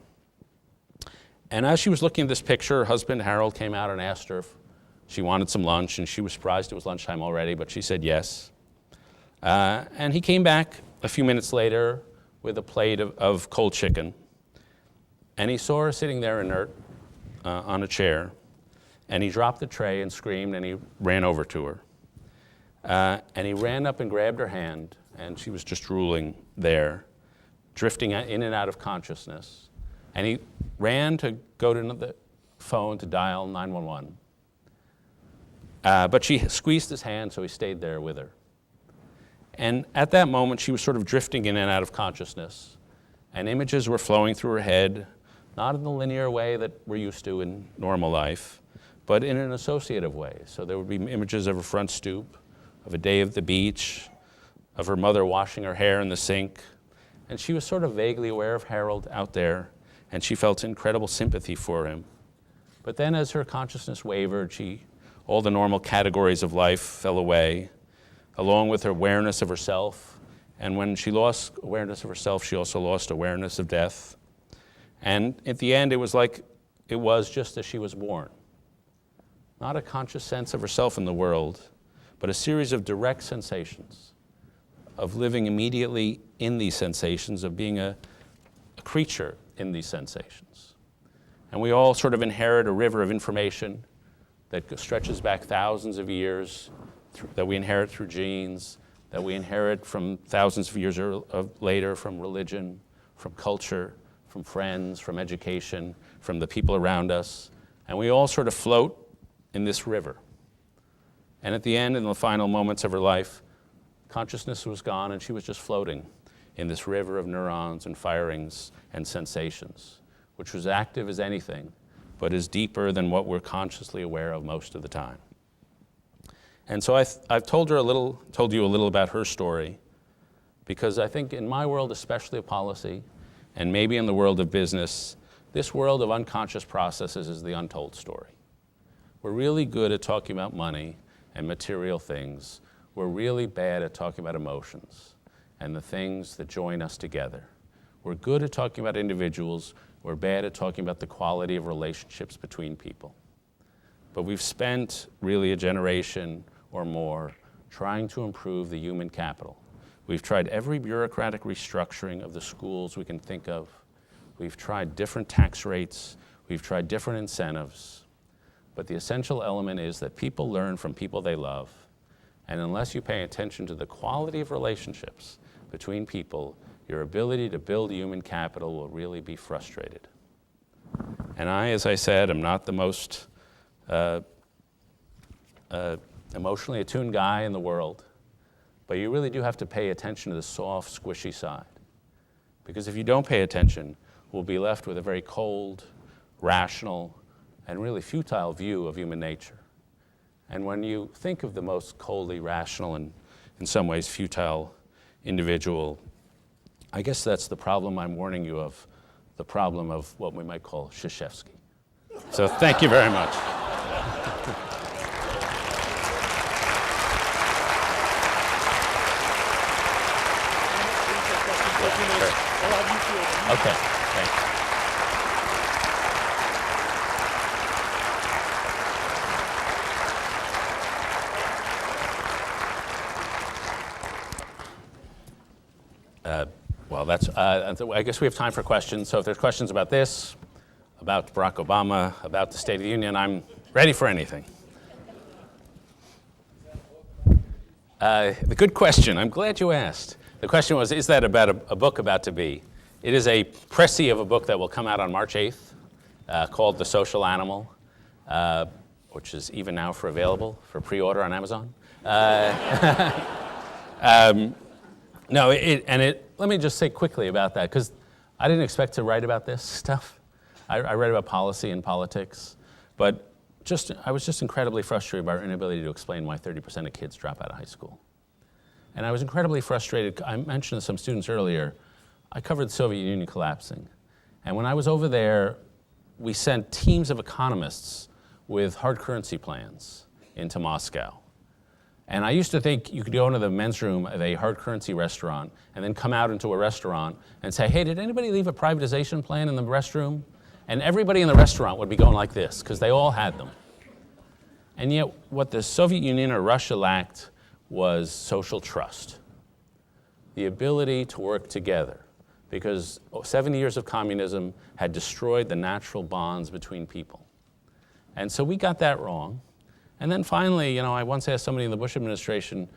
And as she was looking at this picture, her husband, Harold, came out and asked her if she wanted some lunch, and she was surprised it was lunchtime already, but she said yes. And he came back a few minutes later with a plate of cold chicken, and he saw her sitting there inert on a chair, and he dropped the tray and screamed, and he ran over to her. And he ran up and grabbed her hand, and she was just drooling there, drifting in and out of consciousness. And he ran to go to the phone to dial 911. But she squeezed his hand, so he stayed there with her. And at that moment, she was sort of drifting in and out of consciousness, and images were flowing through her head not in the linear way that we're used to in normal life, but in an associative way. So there would be images of her front stoop, of a day at the beach, of her mother washing her hair in the sink. And she was sort of vaguely aware of Harold out there, and she felt incredible sympathy for him. But then as her consciousness wavered, all the normal categories of life fell away, along with her awareness of herself. And when she lost awareness of herself, she also lost awareness of death. And at the end, it was like it was just as she was born. Not a conscious sense of herself in the world, but a series of direct sensations, of living immediately in these sensations, of being a creature in these sensations. And we all sort of inherit a river of information that stretches back thousands of years, that we inherit through genes, that we inherit from thousands of years later from religion, from culture, from friends, from education, from the people around us. And we all sort of float in this river. And at the end, in the final moments of her life, consciousness was gone and she was just floating in this river of neurons and firings and sensations, which was active as anything, but is deeper than what we're consciously aware of most of the time. And so I've told you a little about her story, because I think in my world, especially of policy, and maybe in the world of business, this world of unconscious processes is the untold story. We're really good at talking about money and material things. We're really bad at talking about emotions and the things that join us together. We're good at talking about individuals. We're bad at talking about the quality of relationships between people. But we've spent really a generation or more trying to improve the human capital. We've tried every bureaucratic restructuring of the schools we can think of. We've tried different tax rates. We've tried different incentives. But the essential element is that people learn from people they love. And unless you pay attention to the quality of relationships between people, your ability to build human capital will really be frustrated. And I, as I said, am not the most emotionally attuned guy in the world, but you really do have to pay attention to the soft, squishy side. Because if you don't pay attention, we'll be left with a very cold, rational, and really futile view of human nature. And when you think of the most coldly rational and in some ways futile individual, I guess that's the problem I'm warning you of, the problem of what we might call Krzyzewski. So thank you very much. Okay, thanks. I guess we have time for questions. So if there's questions about this, about Barack Obama, about the State of the Union, I'm ready for anything. The good question. I'm glad you asked. The question was, is that about a book about to be? It is a précis of a book that will come out on March 8th called The Social Animal, which is even now available for pre-order on Amazon. Let me just say quickly about that, because I didn't expect to write about this stuff. I read about policy and politics, but I was just incredibly frustrated by our inability to explain why 30% of kids drop out of high school. And I was incredibly frustrated. I mentioned to some students earlier, I covered the Soviet Union collapsing. And when I was over there, we sent teams of economists with hard currency plans into Moscow. And I used to think you could go into the men's room of a hard currency restaurant and then come out into a restaurant and say, hey, did anybody leave a privatization plan in the restroom? And everybody in the restaurant would be going like this, because they all had them. And yet, what the Soviet Union or Russia lacked was social trust, the ability to work together, because 70 years of communism had destroyed the natural bonds between people. And so we got that wrong. And then finally, I once asked somebody in the Bush administration,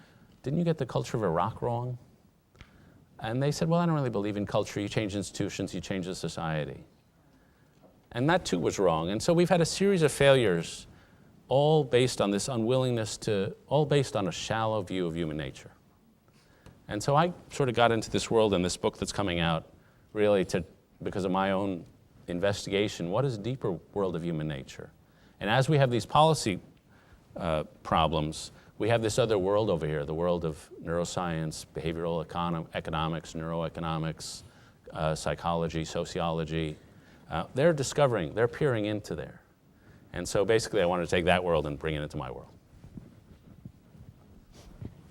didn't you get the culture of Iraq wrong? And they said, well, I don't really believe in culture. You change institutions, you change the society. And that too was wrong. And so we've had a series of failures, all based on this unwillingness all based on a shallow view of human nature. And so I sort of got into this world and this book that's coming out really because of my own investigation, what is the deeper world of human nature? And as we have these policy problems, we have this other world over here, the world of neuroscience, behavioral economics, neuroeconomics, psychology, sociology. They're peering into there. And so basically I wanted to take that world and bring it into my world.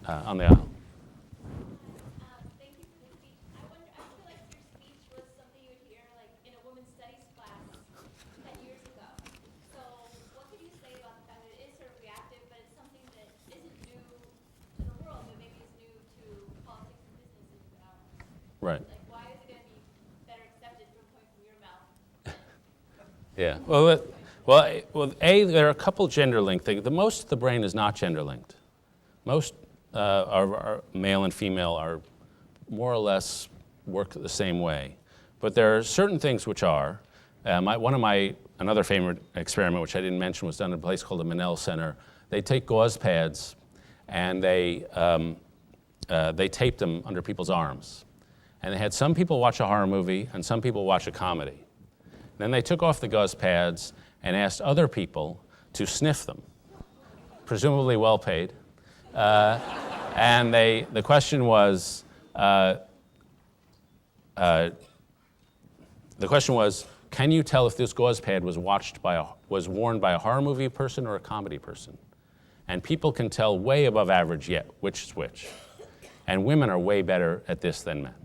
On the aisle. Thank you for the speech. I feel like your speech was something you would hear like in a women's studies class 10 years ago. So what could you say about the fact that it is sort of reactive, but it's something that isn't new to the world, but maybe is new to politics and business and economics? Right. Like, why is it going to be better accepted from coming from your mouth? Yeah. Well, there are a couple gender-linked things. Most of the brain is not gender-linked. Most our male and female are more or less work the same way. But there are certain things which are. Another favorite experiment, which I didn't mention, was done in a place called the Manel Center. They take gauze pads and they taped them under people's arms. And they had some people watch a horror movie and some people watch a comedy. Then they took off the gauze pads and asked other people to sniff them, presumably well paid. And the question was, can you tell if this gauze pad was worn by a horror movie person or a comedy person? And people can tell way above average yet which is which. And women are way better at this than men.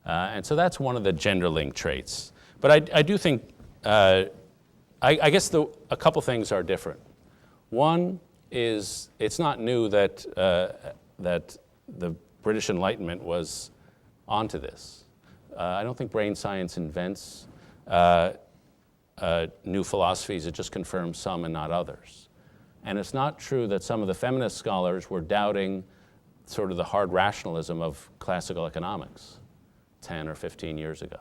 And so that's one of the gender-linked traits. But I do think, I guess a couple things are different. One is it's not new that the British Enlightenment was onto this. I don't think brain science invents new philosophies. It just confirms some and not others. And it's not true that some of the feminist scholars were doubting sort of the hard rationalism of classical economics 10 or 15 years ago.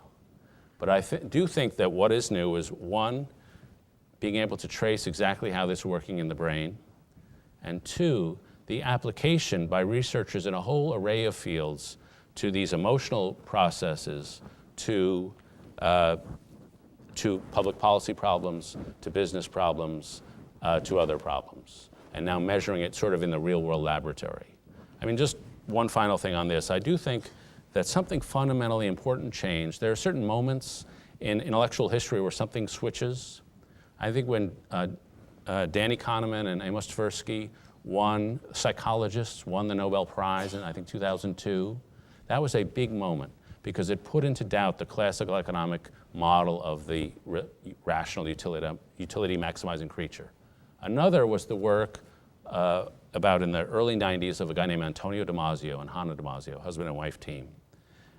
But I do think that what is new is, one, being able to trace exactly how this is working in the brain, and two, the application by researchers in a whole array of fields to these emotional processes, to public policy problems, to business problems, to other problems, and now measuring it sort of in the real-world laboratory. I mean, just one final thing on this. I do think that something fundamentally important changed. There are certain moments in intellectual history where something switches. I think when Danny Kahneman and Amos Tversky psychologists won the Nobel Prize in, I think, 2002, that was a big moment because it put into doubt the classical economic model of the rational utility maximizing creature. Another was the work about in the early 90s of a guy named Antonio Damasio and Hannah Damasio, husband and wife team.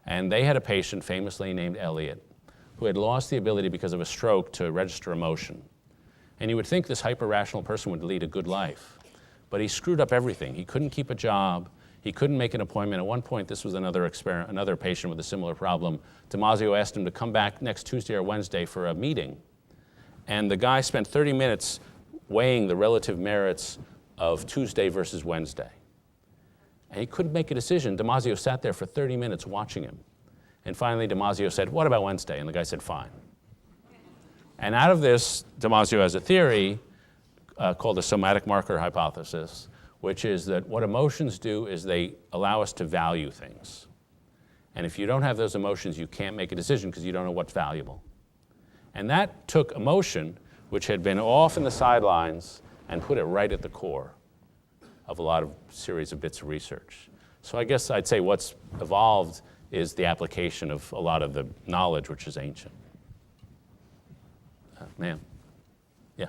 And they had a patient famously named Elliot who had lost the ability because of a stroke to register emotion. And you would think this hyper-rational person would lead a good life. But he screwed up everything. He couldn't keep a job. He couldn't make an appointment. At one point, this was another patient with a similar problem. Damasio asked him to come back next Tuesday or Wednesday for a meeting. And the guy spent 30 minutes weighing the relative merits of Tuesday versus Wednesday. And he couldn't make a decision. Damasio sat there for 30 minutes watching him. And finally, Damasio said, "What about Wednesday?" And the guy said, "Fine." And out of this, Damasio has a theory called the somatic marker hypothesis, which is that what emotions do is they allow us to value things. And if you don't have those emotions, you can't make a decision because you don't know what's valuable. And that took emotion, which had been off in the sidelines, and put it right at the core of a lot of series of bits of research. So I guess I'd say what's evolved is the application of a lot of the knowledge which is ancient. Ma'am. Yeah.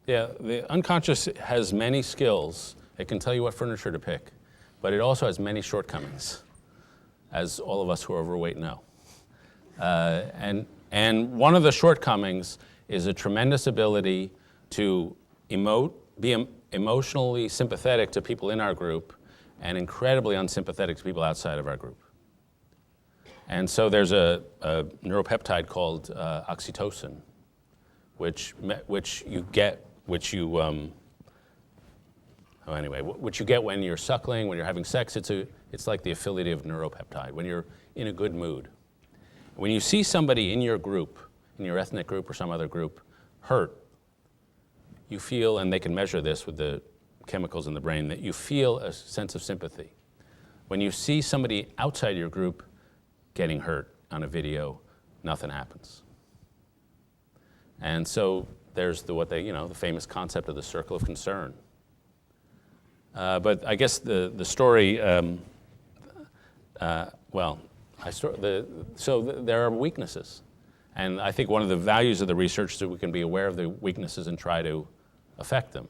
Yeah, the unconscious has many skills. It can tell you what furniture to pick. but it also has many shortcomings, as all of us who are overweight know. And one of the shortcomings is a tremendous ability to be emotionally sympathetic to people in our group and incredibly unsympathetic to people outside of our group. And so there's a neuropeptide called oxytocin, which you get when you're suckling, when you're having sex. It's like the affiliative neuropeptide, when you're in a good mood. When you see somebody in your group, in your ethnic group or some other group, hurt, you feel, and they can measure this with the chemicals in the brain, that you feel a sense of sympathy. When you see somebody outside your group getting hurt on a video, nothing happens. And so there's the famous concept of the circle of concern. But I guess the story, there are weaknesses. And I think one of the values of the research is that we can be aware of the weaknesses and try to affect them.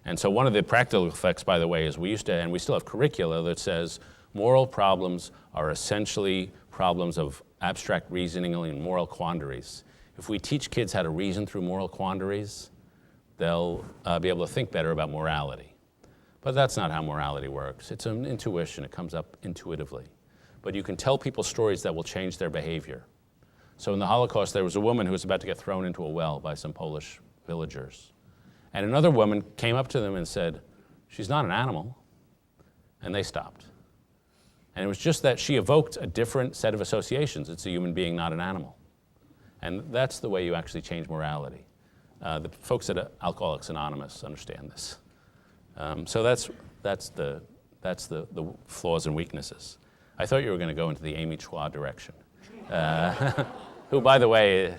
And so one of the practical effects, by the way, is we still have curricula that says moral problems are essentially problems of abstract reasoning and moral quandaries. If we teach kids how to reason through moral quandaries, they'll be able to think better about morality. But that's not how morality works. It's an intuition. It comes up intuitively. But you can tell people stories that will change their behavior. So in the Holocaust, there was a woman who was about to get thrown into a well by some Polish villagers. And another woman came up to them and said, "She's not an animal." And they stopped. And it was just that she evoked a different set of associations. It's a human being, not an animal. And that's the way you actually change morality. The folks at Alcoholics Anonymous understand this. So that's the flaws and weaknesses. I thought you were going to go into the Amy Chua direction, who, by the way,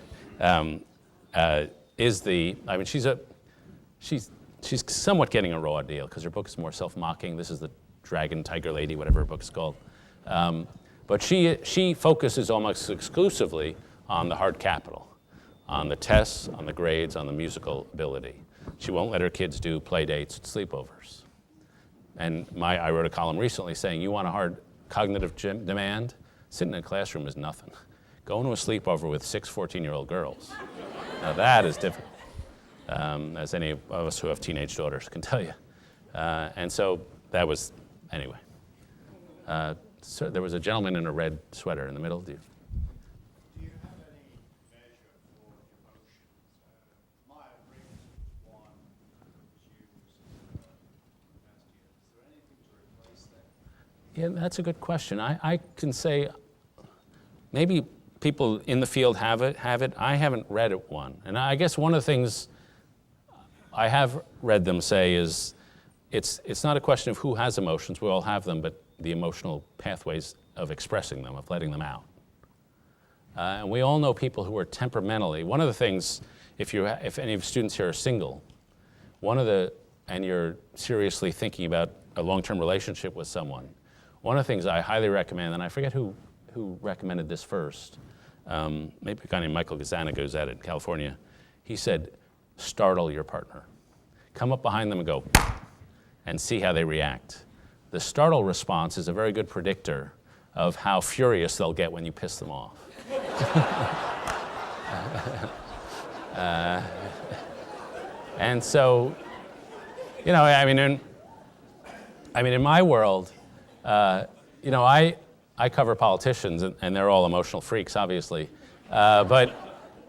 she's somewhat getting a raw deal because her book is more self-mocking. This is the Dragon Tiger Lady, whatever her book is called. But she focuses almost exclusively on the hard capital, on the tests, on the grades, on the musical ability. She won't let her kids do play dates and sleepovers. And I wrote a column recently saying, you want a hard cognitive demand? Sitting in a classroom is nothing. Going to a sleepover with 6 14-year-old girls. Now that is difficult, as any of us who have teenage daughters can tell you. And so that was, anyway. So there was a gentleman in a red sweater in the middle. Do you have any measure for emotions? Myers-Briggs was one which was used last year. Is there anything to replace that? Yeah, that's a good question. I can say maybe people in the field have it. I haven't read it one. And I guess one of the things I have read them say is it's not a question of who has emotions. We all have them, but the emotional pathways of expressing them, of letting them out. And we all know people who are temperamentally. One of the things, if any of the students here are single, and you're seriously thinking about a long-term relationship with someone, one of the things I highly recommend, and I forget who recommended this first, maybe a guy named Michael Gazzana goes at it in California. He said, startle your partner. Come up behind them and go, and see how they react. The startle response is a very good predictor of how furious they'll get when you piss them off. And so, in my world, I cover politicians, and they're all emotional freaks, obviously. But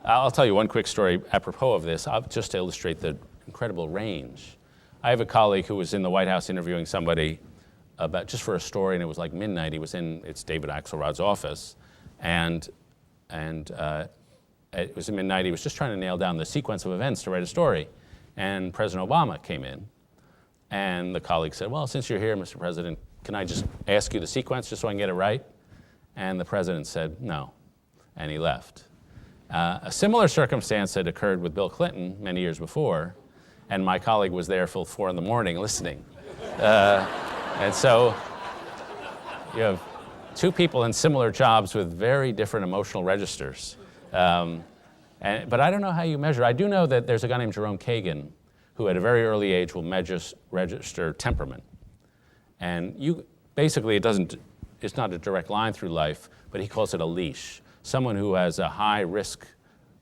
I'll tell you one quick story apropos of this, just to illustrate the incredible range. I have a colleague who was in the White House interviewing somebody just for a story, and it was like midnight. It's David Axelrod's office, and it was midnight. He was just trying to nail down the sequence of events to write a story, and President Obama came in, and the colleague said, well, since you're here, Mr. President, can I just ask you the sequence just so I can get it right? And the president said, no, and he left. A similar circumstance had occurred with Bill Clinton many years before, and my colleague was there till 4 a.m. listening. And so you have two people in similar jobs with very different emotional registers. But I don't know how you measure. I do know that there's a guy named Jerome Kagan who at a very early age will register temperament. And basically it's not a direct line through life, but he calls it a leash. Someone who has a high risk,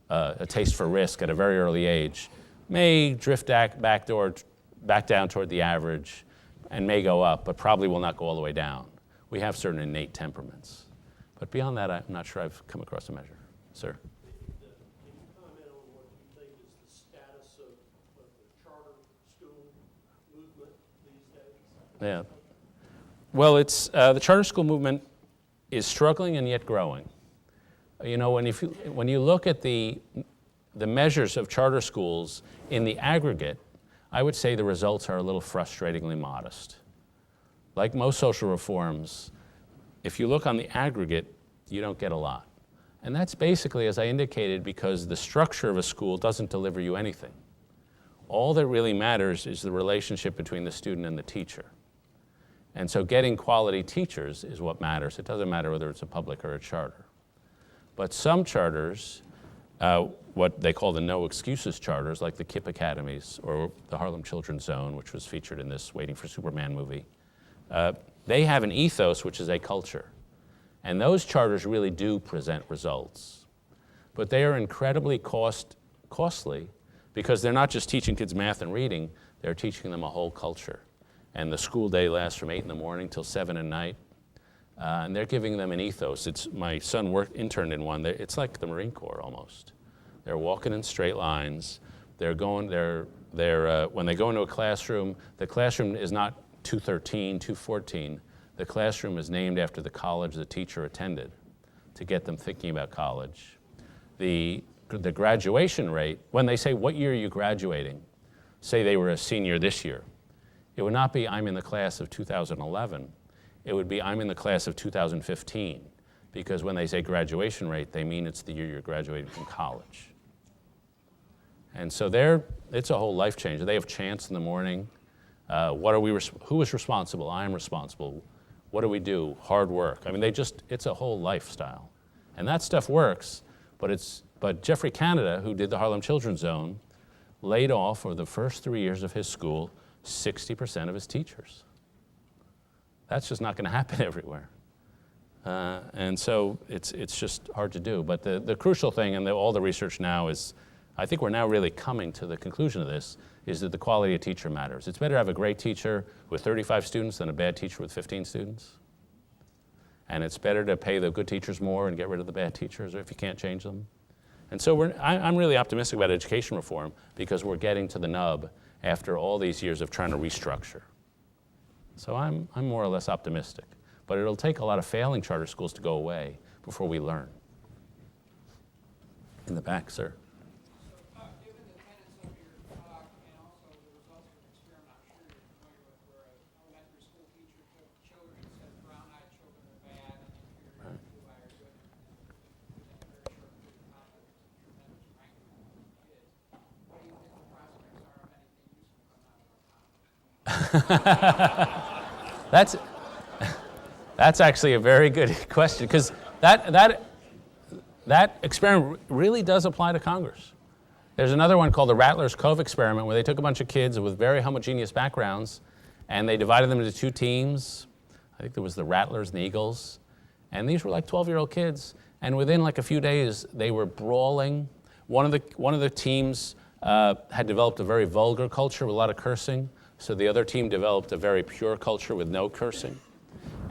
a taste for risk at a very early age may drift back down toward the average and may go up, but probably will not go all the way down. We have certain innate temperaments. But beyond that, I'm not sure I've come across a measure. Sir? Can you comment on what you think is the status of the charter school movement these days? Yeah. Well, it's the charter school movement is struggling and yet growing. You know, when you look at the measures of charter schools in the aggregate, I would say the results are a little frustratingly modest. Like most social reforms, if you look on the aggregate, you don't get a lot. And that's basically, as I indicated, because the structure of a school doesn't deliver you anything. All that really matters is the relationship between the student and the teacher. And so getting quality teachers is what matters. It doesn't matter whether it's a public or a charter. But some charters, what they call the no excuses charters, like the KIPP Academies or the Harlem Children's Zone, which was featured in this Waiting for Superman movie, they have an ethos, which is a culture. And those charters really do present results. But they are incredibly costly because they're not just teaching kids math and reading, they're teaching them a whole culture. And the school day lasts from 8 in the morning till 7 at night. And they're giving them an ethos. My son interned in one. It's like the Marine Corps almost. They're walking in straight lines. When they go into a classroom, the classroom is not 213, 214. The classroom is named after the college the teacher attended to get them thinking about college. The graduation rate, when they say, what year are you graduating? Say they were a senior this year. It would not be, I'm in the class of 2011. It would be, I'm in the class of 2015. Because when they say graduation rate, they mean it's the year you're graduating from college. And so it's a whole life changer. They have chants in the morning. Who is responsible? I am responsible. What do we do? Hard work. I mean, it's a whole lifestyle. And that stuff works, but Jeffrey Canada, who did the Harlem Children's Zone, laid off for the first 3 years of his school 60% of his teachers. That's just not going to happen everywhere. And so it's just hard to do. But the crucial thing, and all the research now is, I think we're now really coming to the conclusion of this, is that the quality of teacher matters. It's better to have a great teacher with 35 students than a bad teacher with 15 students. And it's better to pay the good teachers more and get rid of the bad teachers, or if you can't change them. And so I'm really optimistic about education reform because we're getting to the nub after all these years of trying to restructure. So I'm more or less optimistic. But it'll take a lot of failing charter schools to go away before we learn. In the back, sir. Given the tenets of your talk and also the results of the experiment, I'm sure you're familiar with where an elementary school teacher took children and said brown-eyed children are bad and inferior blue-eyed are good. And within a very short period of time, there was a tremendous ranking of those kids. What do you think the prospects are of anything useful coming out of our conference? That's actually a very good question, because that experiment really does apply to Congress. There's another one called the Rattlers Cove experiment, where they took a bunch of kids with very homogeneous backgrounds, and they divided them into two teams. I think there was the Rattlers and the Eagles. And these were like 12-year-old kids. And within like a few days, they were brawling. One of the teams had developed a very vulgar culture with a lot of cursing. So the other team developed a very pure culture with no cursing.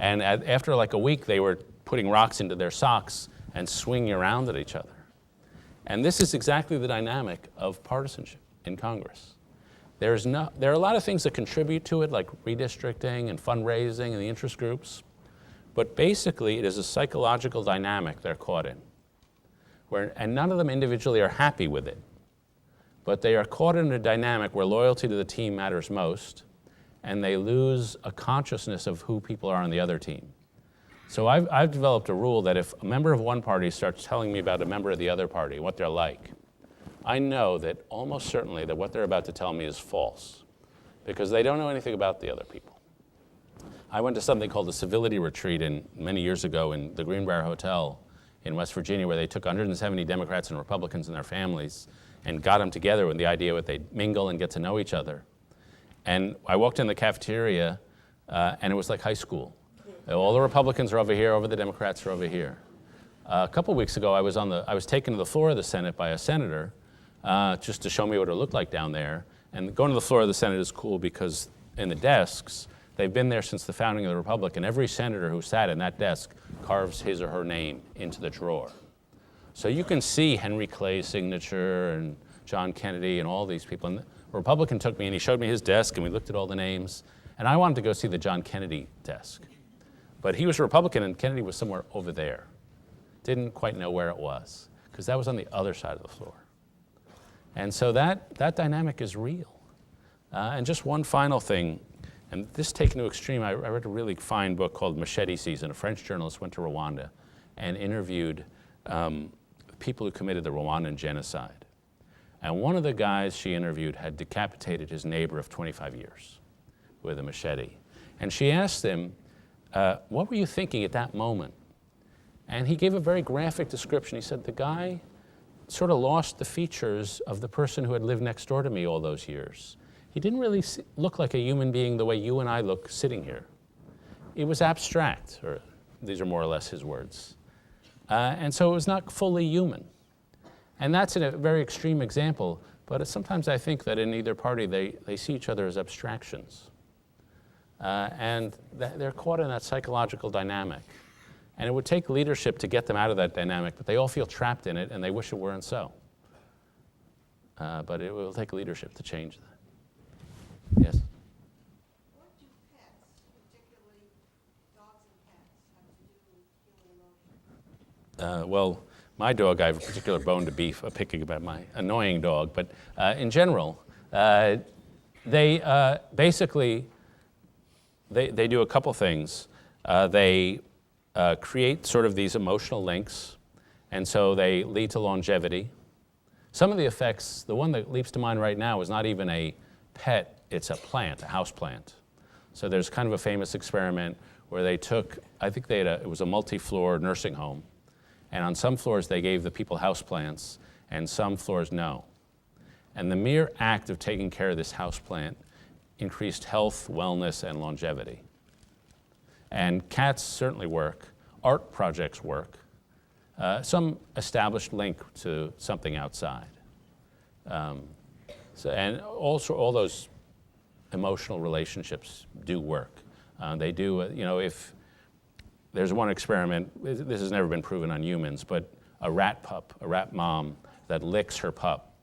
And after like a week, they were putting rocks into their socks and swinging around at each other. And this is exactly the dynamic of partisanship in Congress. There are a lot of things that contribute to it, like redistricting and fundraising and the interest groups. But basically, it is a psychological dynamic they're caught in. And none of them individually are happy with it. But they are caught in a dynamic where loyalty to the team matters most, and they lose a consciousness of who people are on the other team. So I've developed a rule that if a member of one party starts telling me about a member of the other party, what they're like, I know that almost certainly that what they're about to tell me is false, because they don't know anything about the other people. I went to something called the Civility Retreat many years ago in the Greenbrier Hotel in West Virginia, where they took 170 Democrats and Republicans and their families and got them together with the idea that they'd mingle and get to know each other. And I walked in the cafeteria, and it was like high school. All the Republicans are over here, all the Democrats are over here. A couple weeks ago, I was taken to the floor of the Senate by a senator just to show me what it looked like down there. And going to the floor of the Senate is cool because in the desks, they've been there since the founding of the Republic, and every senator who sat in that desk carves his or her name into the drawer. So you can see Henry Clay's signature and John Kennedy and all these people. And the Republican took me and he showed me his desk and we looked at all the names. And I wanted to go see the John Kennedy desk. But he was a Republican and Kennedy was somewhere over there. Didn't quite know where it was because that was on the other side of the floor. And so that dynamic is real. And just one final thing, and this taken to extreme, I read a really fine book called Machete Season. A French journalist went to Rwanda and interviewed people who committed the Rwandan genocide. And one of the guys she interviewed had decapitated his neighbor of 25 years with a machete. And she asked him, what were you thinking at that moment? And he gave a very graphic description. He said, the guy sort of lost the features of the person who had lived next door to me all those years. He didn't really look like a human being the way you and I look sitting here. It was abstract, or these are more or less his words. And so it was not fully human. And that's a very extreme example, but sometimes I think that in either party they see each other as abstractions. And they're caught in that psychological dynamic. And it would take leadership to get them out of that dynamic, but they all feel trapped in it and they wish it weren't so. But it will take leadership to change that. Yes? What do pets, particularly dogs and cats, have to do with human emotion? Well, my dog, I have a particular bone to beef, picking about my annoying dog. But in general, they basically, they do a couple things. They create sort of these emotional links, and so they lead to longevity. Some of the effects, the one that leaps to mind right now is not even a pet, it's a plant, a house plant. So there's kind of a famous experiment where they took, I think it was a multi-floor nursing home, and on some floors they gave the people house plants, and some floors no. And the mere act of taking care of this house plant increased health, wellness, and longevity. And cats certainly work. Art projects work. Some established link to something outside. And also all those emotional relationships do work. They do, if there's one experiment, this has never been proven on humans, but a rat mom that licks her pup,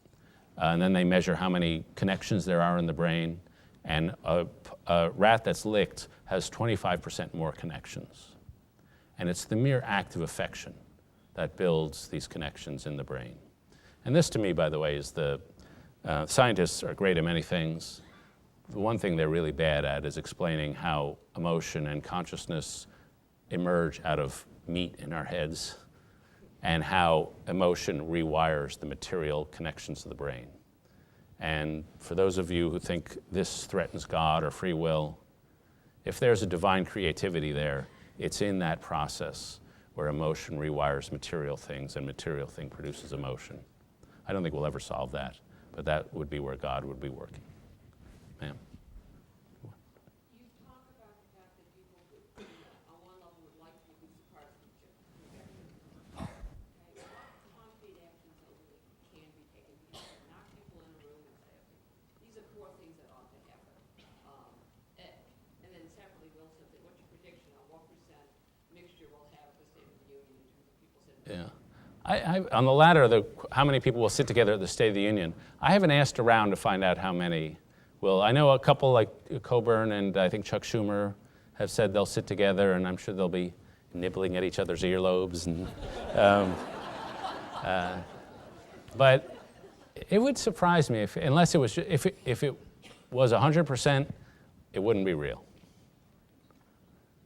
and then they measure how many connections there are in the brain, and a rat that's licked has 25% more connections. And it's the mere act of affection that builds these connections in the brain. And this, to me, by the way, is scientists are great at many things. The one thing they're really bad at is explaining how emotion and consciousness emerge out of meat in our heads and how emotion rewires the material connections of the brain. And for those of you who think this threatens God or free will, if there's a divine creativity there, it's in that process where emotion rewires material things and material thing produces emotion. I don't think we'll ever solve that, but that would be where God would be working. Ma'am? You talk about the fact that people who, on one level, would like to be surprised with together. Okay, what concrete actions that really can be taken? You can knock people in a room and say, okay, these are 4 things that ought to happen. And then separately, Will said, what's your prediction on what % mixture we'll have at the State of the Union in terms of people sitting? Yeah. On the latter, how many people will sit together at the State of the Union, I haven't asked around to find out how many will. I know a couple like Coburn and I think Chuck Schumer have said they'll sit together, and I'm sure they'll be nibbling at each other's earlobes. But it would surprise me if it was 100%, it wouldn't be real.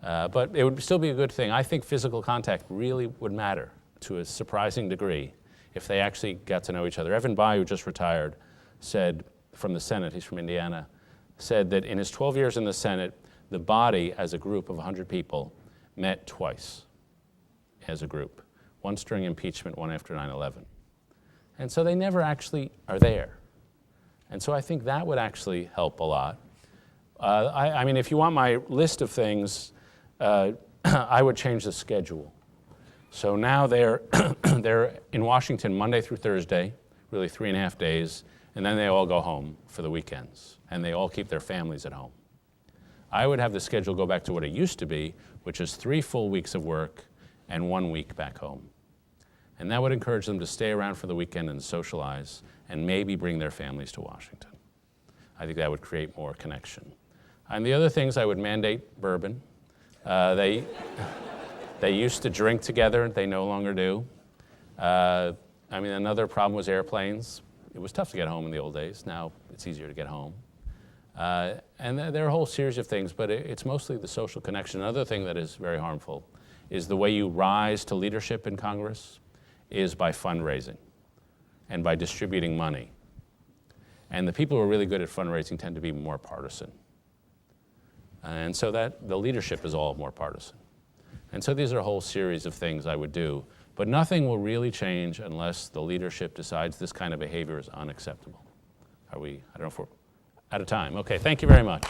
But it would still be a good thing. I think physical contact really would matter to a surprising degree if they actually got to know each other. Evan Bayh, who just retired, said from the Senate, he's from Indiana, said that in his 12 years in the Senate, the body as a group of 100 people met twice as a group, once during impeachment, one after 9/11. And so they never actually are there. And so I think that would actually help a lot. I mean, if you want my list of things, I would change the schedule. So now they're in Washington Monday through Thursday, really 3.5 days, and then they all go home for the weekends, and they all keep their families at home. I would have the schedule go back to what it used to be, which is 3 full weeks of work and 1 week back home. And that would encourage them to stay around for the weekend and socialize and maybe bring their families to Washington. I think that would create more connection. And the other things, I would mandate bourbon. They used to drink together, they no longer do. I mean, another problem was airplanes. It was tough to get home in the old days. Now it's easier to get home. And there are a whole series of things, but it's mostly the social connection. Another thing that is very harmful is the way you rise to leadership in Congress is by fundraising and by distributing money. And the people who are really good at fundraising tend to be more partisan. And so that the leadership is all more partisan. And so these are a whole series of things I would do, but nothing will really change unless the leadership decides this kind of behavior is unacceptable. I don't know if we're out of time. Okay, thank you very much.